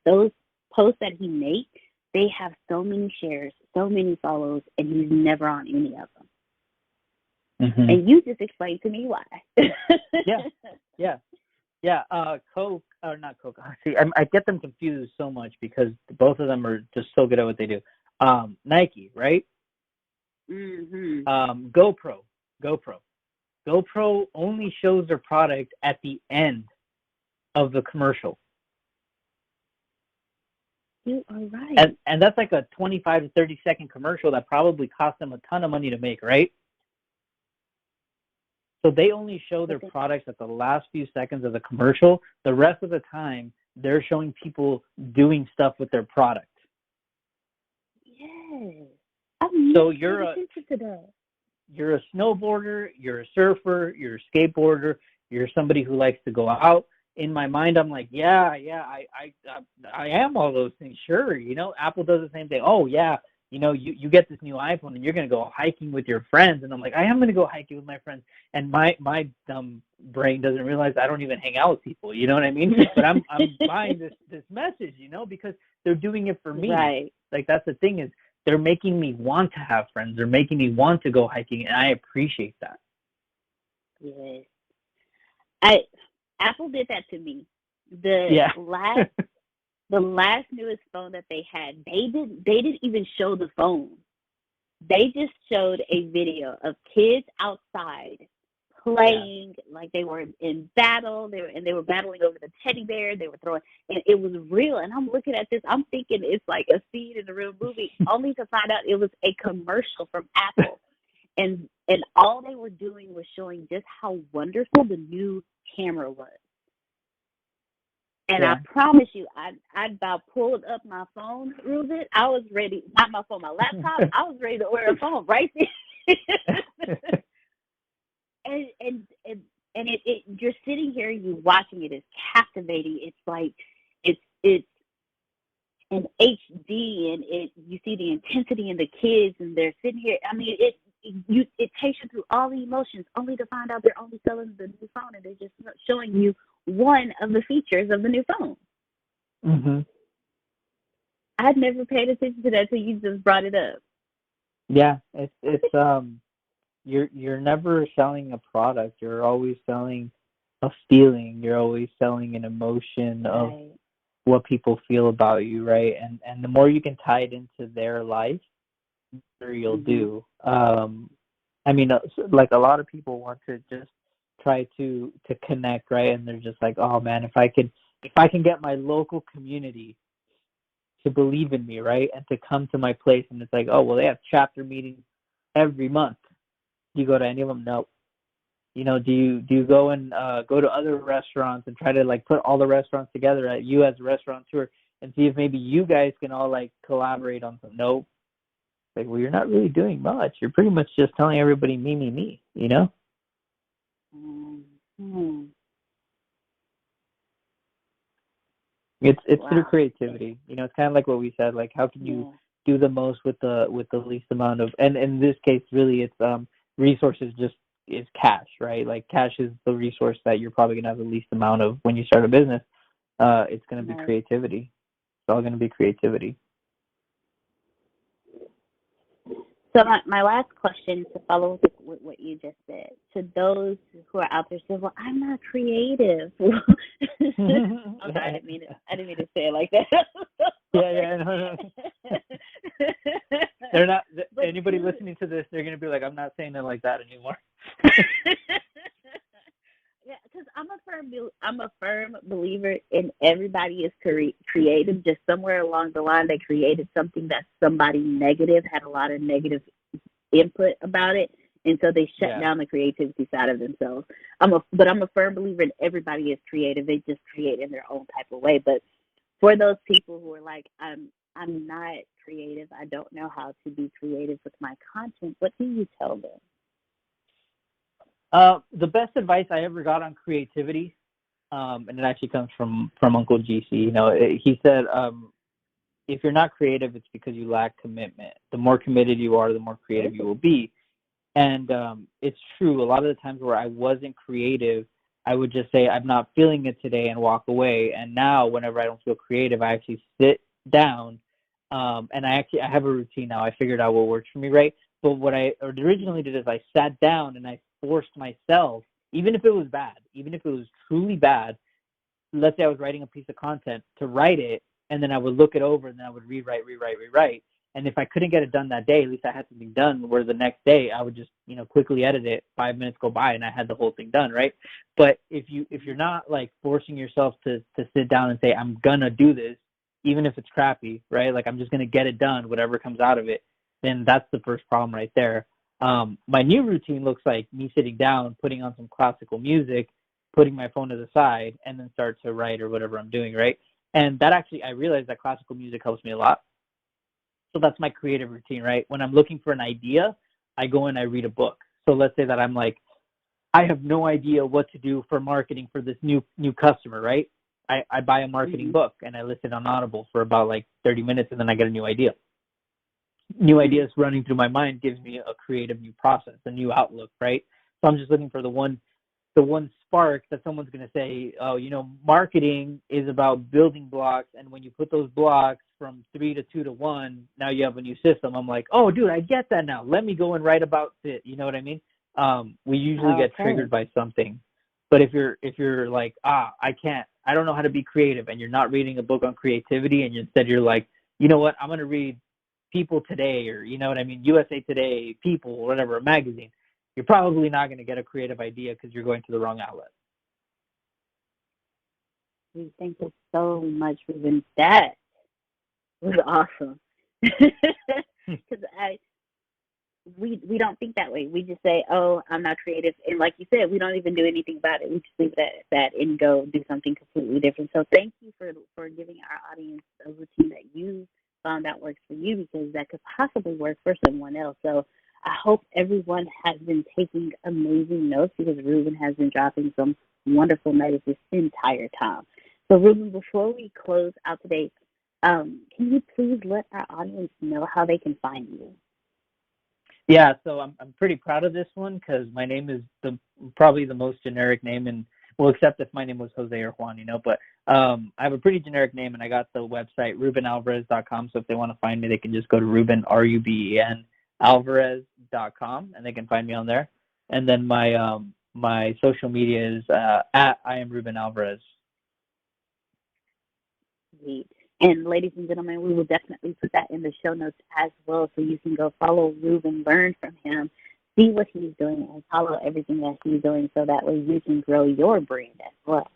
A: those posts that he makes, they have so many shares, so many follows, and he's never on any of them. And you just explained to me why.
B: Yeah. Coke, or not Coke. See, I get them confused so much, because both of them are just so good at what they do. Nike, right? GoPro only shows their product at the end of the commercial.
A: You are right.
B: And that's like a 25 to 30 second commercial that probably cost them a ton of money to make, right? So they only show their products at the last few seconds of the commercial. The rest of the time, they're showing people doing stuff with their product.
A: Yes.
B: So you're a snowboarder, you're a surfer, you're a skateboarder, you're somebody who likes to go out. In my mind, I'm like, I am all those things. Sure, Apple does the same thing. Oh yeah, you get this new iPhone and you're gonna go hiking with your friends, and I'm like, I am gonna go hiking with my friends, and my dumb brain doesn't realize I don't even hang out with people. You know what I mean? But I'm buying this message, because they're doing it for me.
A: Right.
B: Like, that's the thing, is they're making me want to have friends. They're making me want to go hiking, and I appreciate that.
A: Yes. Apple did that to me. The last newest phone that they had, they didn't even show the phone. They just showed a video of kids outside playing, like they were in battle. They were battling over the teddy bear. They were throwing, and it was real. And I'm looking at this, I'm thinking it's like a scene in a real movie, only to find out it was a commercial from Apple. And all they were doing was showing just how wonderful the new camera was. And I promise you, I about pulled up my phone, Ruben. I was ready, not my phone, my laptop. I was ready to order a phone right there. and it you're sitting here, you watching it, it's captivating. It's like it's in HD, and you see the intensity in the kids, and they're sitting here. I mean, it takes you through all the emotions, only to find out they're only selling the new phone, and they're just showing you one of the features of the new phone. I'd never paid attention to that until you just brought it up.
B: Yeah, it's you're never selling a product. You're always selling a feeling. You're always selling an emotion of what people feel about you, right? And the more you can tie it into their life, the better you'll do. I mean, like a lot of people want to just try to connect, right? And they're just like, oh man, if I can get my local community to believe in me, right, and to come to my place, and it's like, oh well, they have chapter meetings every month. Do you go to any of them? No. You know, do you go and go to other restaurants and try to like put all the restaurants together at you as a restaurateur and see if maybe you guys can all like collaborate on some? Nope. Like, well, you're not really doing much. You're pretty much just telling everybody me, me, me. You know?
A: Mm-hmm.
B: It's through creativity. You know, it's kind of like what we said. Like, how can you do the most with the least amount of? And in this case, really, it's resources. Just is cash, right? Like, cash is the resource that you're probably gonna have the least amount of when you start a business. It's gonna be creativity. It's all gonna be creativity.
A: So my last question to follow up with what you just said, to those who are out there saying, "Well, I'm not creative." I'm sorry, I didn't mean to say it like that.
B: No. They're not. Anybody listening to this, they're gonna be like, "I'm not saying it like that anymore."
A: Yeah, because I'm a firm believer in everybody is creative. Just somewhere along the line, they created something that somebody negative had a lot of negative input about it, and so they shut down the creativity side of themselves. I'm a firm believer in everybody is creative. They just create in their own type of way. But for those people who are like, I'm not creative, I don't know how to be creative with my content, what do you tell them?
B: The best advice I ever got on creativity, and it actually comes from Uncle GC. You know, he said, if you're not creative, it's because you lack commitment. The more committed you are, the more creative you will be. And it's true. A lot of the times where I wasn't creative, I would just say, I'm not feeling it today and walk away. And now whenever I don't feel creative, I actually sit down, and I have a routine now. I figured out what works for me, right? But what I originally did is I sat down and I forced myself, even if it was bad, even if it was truly bad, let's say I was writing a piece of content, to write it, and then I would look it over, and then I would rewrite. And if I couldn't get it done that day, at least I had something done, where the next day I would just, quickly edit it, 5 minutes go by, and I had the whole thing done, right? But if you're not like forcing yourself to sit down and say, I'm gonna do this, even if it's crappy, right? Like, I'm just gonna get it done, whatever comes out of it, then that's the first problem right there. My new routine looks like me sitting down, putting on some classical music, putting my phone to the side, and then start to write or whatever I'm doing, right? And that actually, I realized that classical music helps me a lot. So that's my creative routine, right? When I'm looking for an idea, I go and I read a book. So let's say that I'm like, I have no idea what to do for marketing for this new customer, right? I buy a marketing book and I listen on Audible for about like 30 minutes, and then I get a new idea. New ideas running through my mind gives me a creative new process, a new outlook, right? So I'm just looking for the one spark that someone's going to say, oh, marketing is about building blocks, and when you put those blocks from 3 to 2 to 1, now you have a new system. I'm like, oh, dude, I get that now. Let me go and write about it. You know what I mean? We usually get triggered by something. But if you're like, I don't know how to be creative, and you're not reading a book on creativity, and instead you're like, you know what, I'm going to read People Today, or USA Today, People, or whatever, a magazine, you're probably not going to get a creative idea because you're going to the wrong outlet.
A: Thank you so much, Ruben. That was awesome. Because we don't think that way. We just say, oh, I'm not creative. And like you said, we don't even do anything about it. We just leave that and go do something completely different. So thank you for giving our audience a routine that you found out works for you, because that could possibly work for someone else. So I hope everyone has been taking amazing notes, because Ruben has been dropping some wonderful nuggets this entire time. So Ruben, before we close out today, can you please let our audience know how they can find you?
B: Yeah, so I'm pretty proud of this one, because my name is probably the most generic name, and well, except if my name was Jose or Juan, but I have a pretty generic name, and I got the website rubenalvarez.com. So if they want to find me, they can just go to Ruben, RUBEN, Alvarez.com, and they can find me on there. And then my social media is at I am Ruben Alvarez.
A: read. And ladies and gentlemen, we will definitely put that in the show notes as well, so you can go follow Ruben, learn from him, see what he's doing, and follow everything that he's doing, so that way you can grow your brand as well.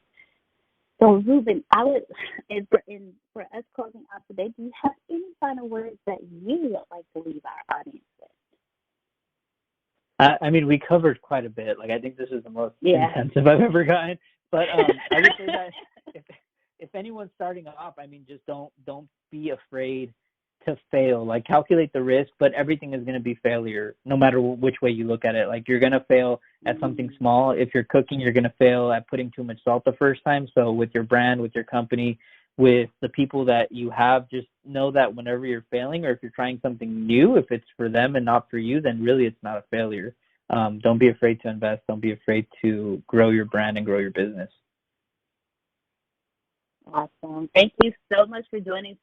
A: So, Ruben, for us closing out today, do you have any final words that you would like to leave our audience with?
B: I mean, we covered quite a bit. Like, I think this is the most intensive I've ever gotten. But I would say that if anyone's starting off, I mean, just don't be afraid to fail. Like, calculate the risk, but everything is going to be failure, no matter which way you look at it. Like, you're going to fail at something small. If you're cooking, you're going to fail at putting too much salt the first time. So with your brand, with your company, with the people that you have, just know that whenever you're failing, or if you're trying something new, if it's for them and not for you, then really it's not a failure. Don't be afraid to invest. Don't be afraid to grow your brand and grow your business.
A: Awesome. Thank you so much for joining us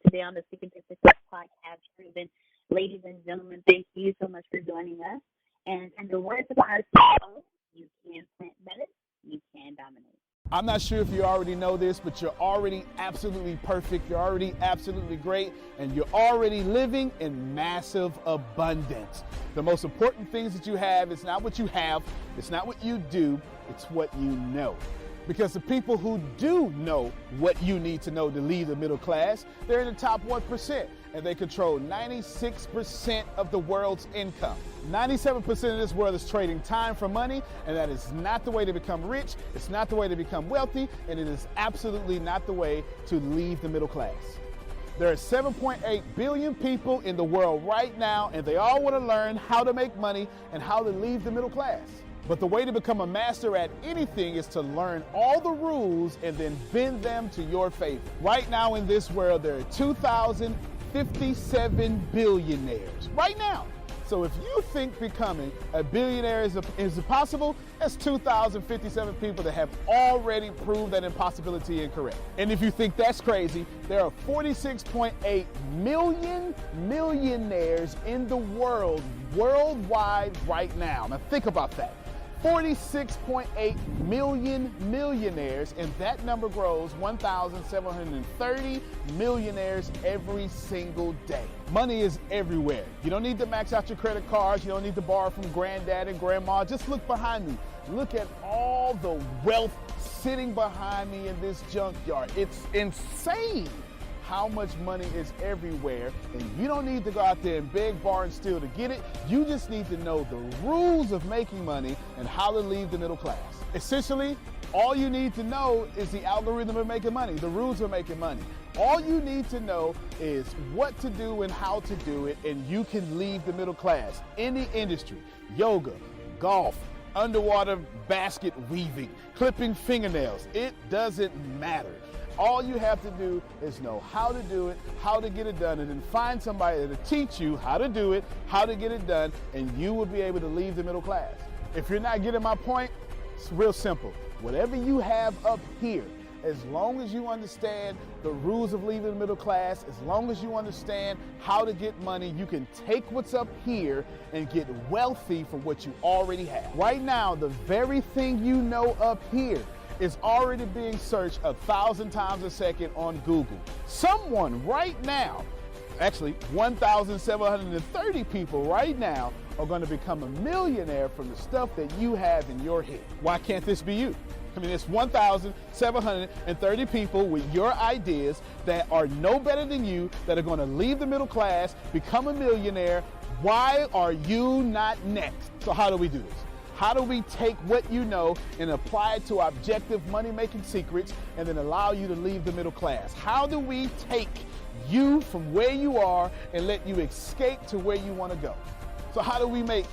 A: today on the Secret to Success podcast, Ruben. Ladies and gentlemen, thank you so much for joining us. And in the words of our CEO, you can plant better, you can dominate.
D: I'm not sure if you already know this, but you're already absolutely perfect. You're already absolutely great, and you're already living in massive abundance. The most important things that you have is not what you have, it's not what you do, it's what you know. Because the people who do know what you need to know to lead the middle class, they're in the top 1%, and they control 96% of the world's income. 97% of this world is trading time for money, and that is not the way to become rich, it's not the way to become wealthy, and it is absolutely not the way to leave the middle class. There are 7.8 billion people in the world right now, and they all want to learn how to make money and how to leave the middle class. But the way to become a master at anything is to learn all the rules and then bend them to your favor. Right now in this world, there are 2,057 billionaires. Right now. So if you think becoming a billionaire is impossible, that's 2,057 people that have already proved that impossibility incorrect. And if you think that's crazy, there are 46.8 million millionaires in the world, worldwide right now. Now think about that. 46.8 million millionaires, and that number grows 1,730 millionaires every single day. Money is everywhere. You don't need to max out your credit cards. You don't need to borrow from granddad and grandma. Just look behind me. Look at all the wealth sitting behind me in this junkyard. It's insane how much money is everywhere, and you don't need to go out there and beg, borrow, and steal to get it. You just need to know the rules of making money and how to leave the middle class. Essentially, all you need to know is the algorithm of making money, the rules of making money. All you need to know is what to do and how to do it, and you can leave the middle class. Any industry, yoga, golf, underwater basket weaving, clipping fingernails, it doesn't matter. All you have to do is know how to do it, how to get it done, and then find somebody to teach you how to do it, how to get it done, and you will be able to leave the middle class. If you're not getting my point, it's real simple. Whatever you have up here, as long as you understand the rules of leaving the middle class, as long as you understand how to get money, you can take what's up here and get wealthy from what you already have. Right now, the very thing you know up here is already being searched 1,000 times a second on Google. Someone right now, actually 1,730 people right now are going to become a millionaire from the stuff that you have in your head. Why can't this be you? I mean, it's 1,730 people with your ideas that are no better than you, that are going to leave the middle class, become a millionaire. Why are you not next? So how do we do this? How do we take what you know and apply it to objective money-making secrets and then allow you to leave the middle class? How do we take you from where you are and let you escape to where you want to go? So how do we make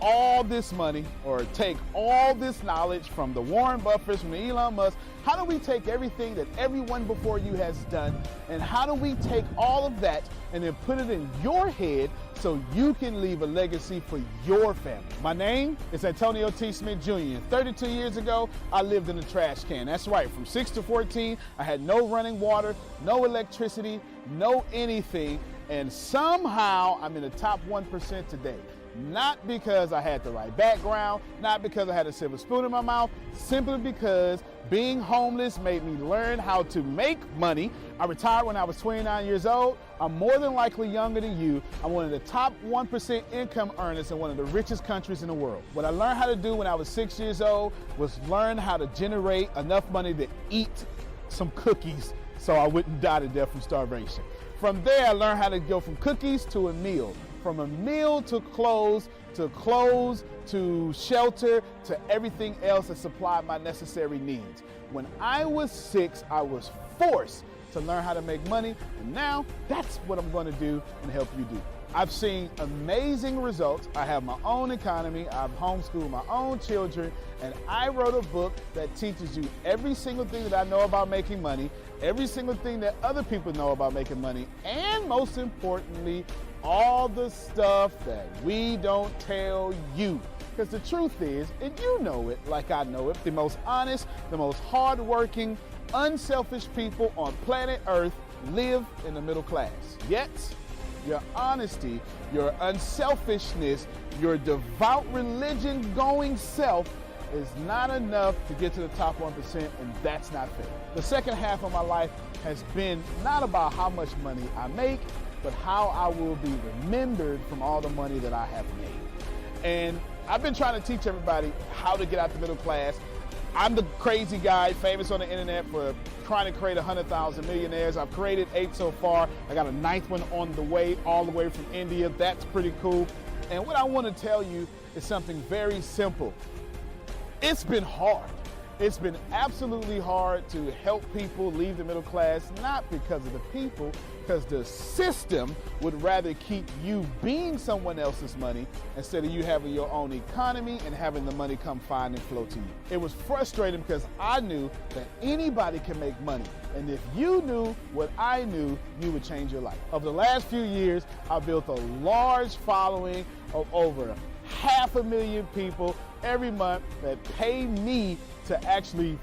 D: all this money, or take all this knowledge from the Warren Buffetts, from Elon Musk? How do we take everything that everyone before you has done, and how do we take all of that and then put it in your head so you can leave a legacy for your family? My name is Antonio T. Smith Jr. 32 years ago, I lived in a trash can. That's right, from 6 to 14, I had no running water, no electricity, no anything, and somehow I'm in the top 1% today. Not because I had the right background, not because I had a silver spoon in my mouth, simply because being homeless made me learn how to make money. I retired when I was 29 years old. I'm more than likely younger than you. I'm one of the top 1% income earners in one of the richest countries in the world. What I learned how to do when I was 6 years old was learn how to generate enough money to eat some cookies so I wouldn't die to death from starvation. From there, I learned how to go from cookies to a meal, from a meal to clothes, to shelter, to everything else that supplied my necessary needs. When I was 6, I was forced to learn how to make money, and now that's what I'm going to do and help you do. I've seen amazing results. I have my own economy, I've homeschooled my own children, and I wrote a book that teaches you every single thing that I know about making money, every single thing that other people know about making money, and most importantly, all the stuff that we don't tell you. Because the truth is, and you know it like I know it, the most honest, the most hardworking, unselfish people on planet Earth live in the middle class. Yet, your honesty, your unselfishness, your devout religion-going self is not enough to get to the top 1%, and that's not fair. The second half of my life has been not about how much money I make, but how I will be remembered from all the money that I have made. And I've been trying to teach everybody how to get out the middle class. I'm the crazy guy famous on the internet for trying to create 100,000 millionaires. I've created 8 so far. I got a 9th one on the way, all the way from India. That's pretty cool. And what I want to tell you is something very simple. It's been hard. It's been absolutely hard to help people leave the middle class, not because of the people, because the system would rather keep you being someone else's money instead of you having your own economy and having the money come find and flow to you. It was frustrating because I knew that anybody can make money. And if you knew what I knew, you would change your life. Over the last few years, I've built a large following of over 500,000 people every month that pay me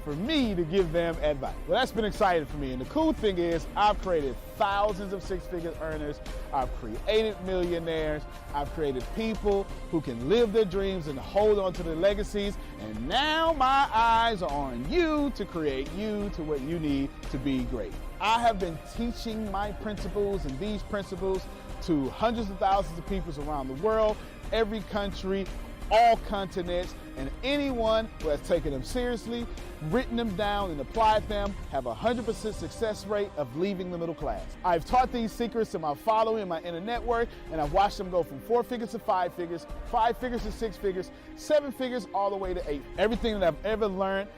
D: for me to give them advice. Well, that's been exciting for me. And the cool thing is I've created thousands of six-figure earners. I've created millionaires. I've created people who can live their dreams and hold on to their legacies. And now my eyes are on you to create you to what you need to be great. I have been teaching my principles and these principles to hundreds of thousands of people around the world, every country, all continents, and anyone who has taken them seriously, written them down, and applied them have a 100% success rate of leaving the middle class. I've taught these secrets to my following in my inner network, and I've watched them go from 4 figures to 5 figures, 5 figures to 6 figures, 7 figures, all the way to 8. Everything that I've ever learned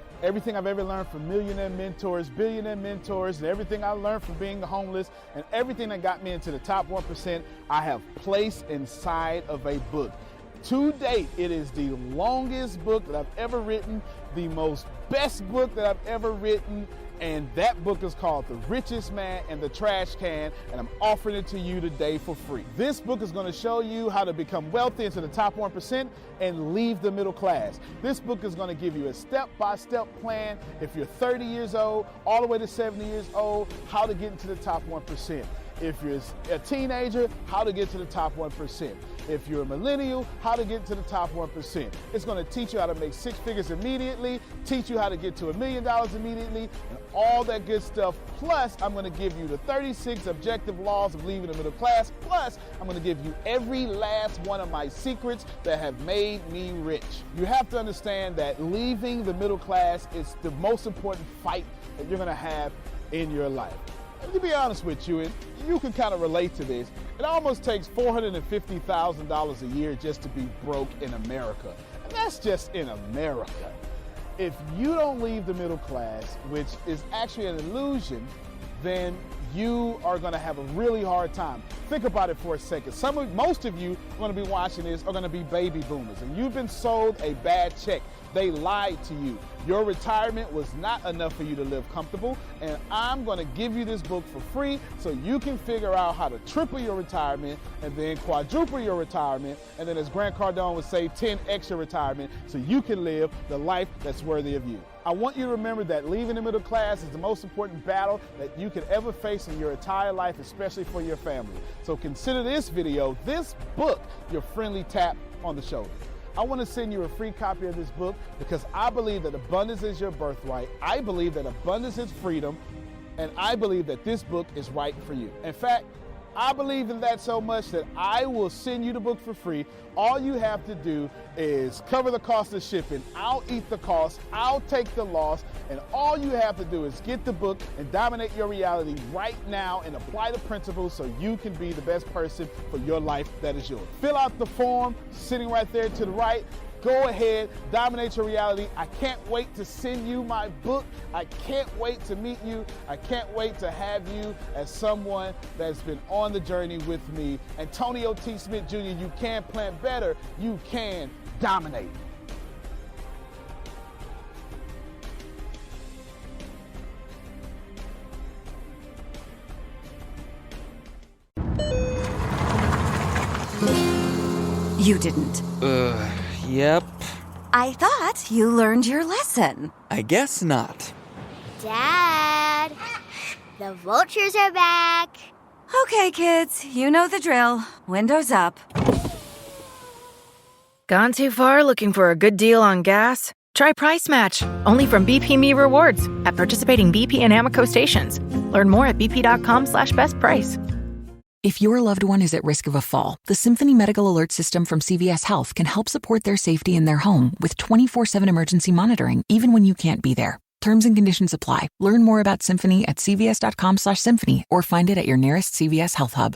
D: from millionaire mentors, billionaire mentors, and everything I learned from being homeless, and everything that got me into the top 1%, I have placed inside of a book. To date, it is the longest book that I've ever written, the most best book that I've ever written, and that book is called The Richest Man in the Trash Can, and I'm offering it to you today for free. This book is going to show you how to become wealthy into the top 1% and leave the middle class. This book is going to give you a step-by-step plan if you're 30 years old, all the way to 70 years old, how to get into the top 1%. If you're a teenager, how to get to the top 1%. If you're a millennial, how to get to the top 1%. It's going to teach you how to make 6 figures immediately, teach you how to get to $1 million immediately, and all that good stuff. Plus, I'm going to give you the 36 objective laws of leaving the middle class. Plus, I'm going to give you every last one of my secrets that have made me rich. You have to understand that leaving the middle class is the most important fight that you're going to have in your life. And to be honest with you, and you can kind of relate to this, it almost takes $450,000 a year just to be broke in America. And that's just in America. If you don't leave the middle class, which is actually an illusion, then you are going to have a really hard time. Think about it for a second. Most of you are going to be watching this are going to be baby boomers, and you've been sold a bad check. They lied to you. Your retirement was not enough for you to live comfortable, and I'm going to give you this book for free so you can figure out how to triple your retirement and then quadruple your retirement, and then as Grant Cardone would say, 10x your retirement so you can live the life that's worthy of you. I want you to remember that leaving the middle class is the most important battle that you could ever face in your entire life, especially for your family. So consider this video, this book, your friendly tap on the shoulder. I want to send you a free copy of this book because I believe that abundance is your birthright. I believe that abundance is freedom. And I believe that this book is right for you. In fact, I believe in that so much that I will send you the book for free. All you have to do is cover the cost of shipping. I'll eat the cost. I'll take the loss. And all you have to do is get the book and dominate your reality right now and apply the principles so you can be the best person for your life that is yours. Fill out the form sitting right there to the right. Go ahead, dominate your reality. I can't wait to send you my book. I can't wait to meet you. I can't wait to have you as someone that's been on the journey with me. Antonio T. Smith Jr., you can plant better. You can dominate.
E: You didn't.
F: Yep.
E: I thought you learned your lesson.
F: I guess not.
G: Dad, the vultures are back.
E: Okay, kids, you know the drill. Windows up.
H: Gone too far looking for a good deal on gas? Try Price Match, only from BP Me Rewards at participating BP and Amoco stations. Learn more at bp.com/best price.
I: If your loved one is at risk of a fall, the Symphony Medical Alert System from CVS Health can help support their safety in their home with 24/7 emergency monitoring, even when you can't be there. Terms and conditions apply. Learn more about Symphony at cvs.com/symphony or find it at your nearest CVS Health Hub.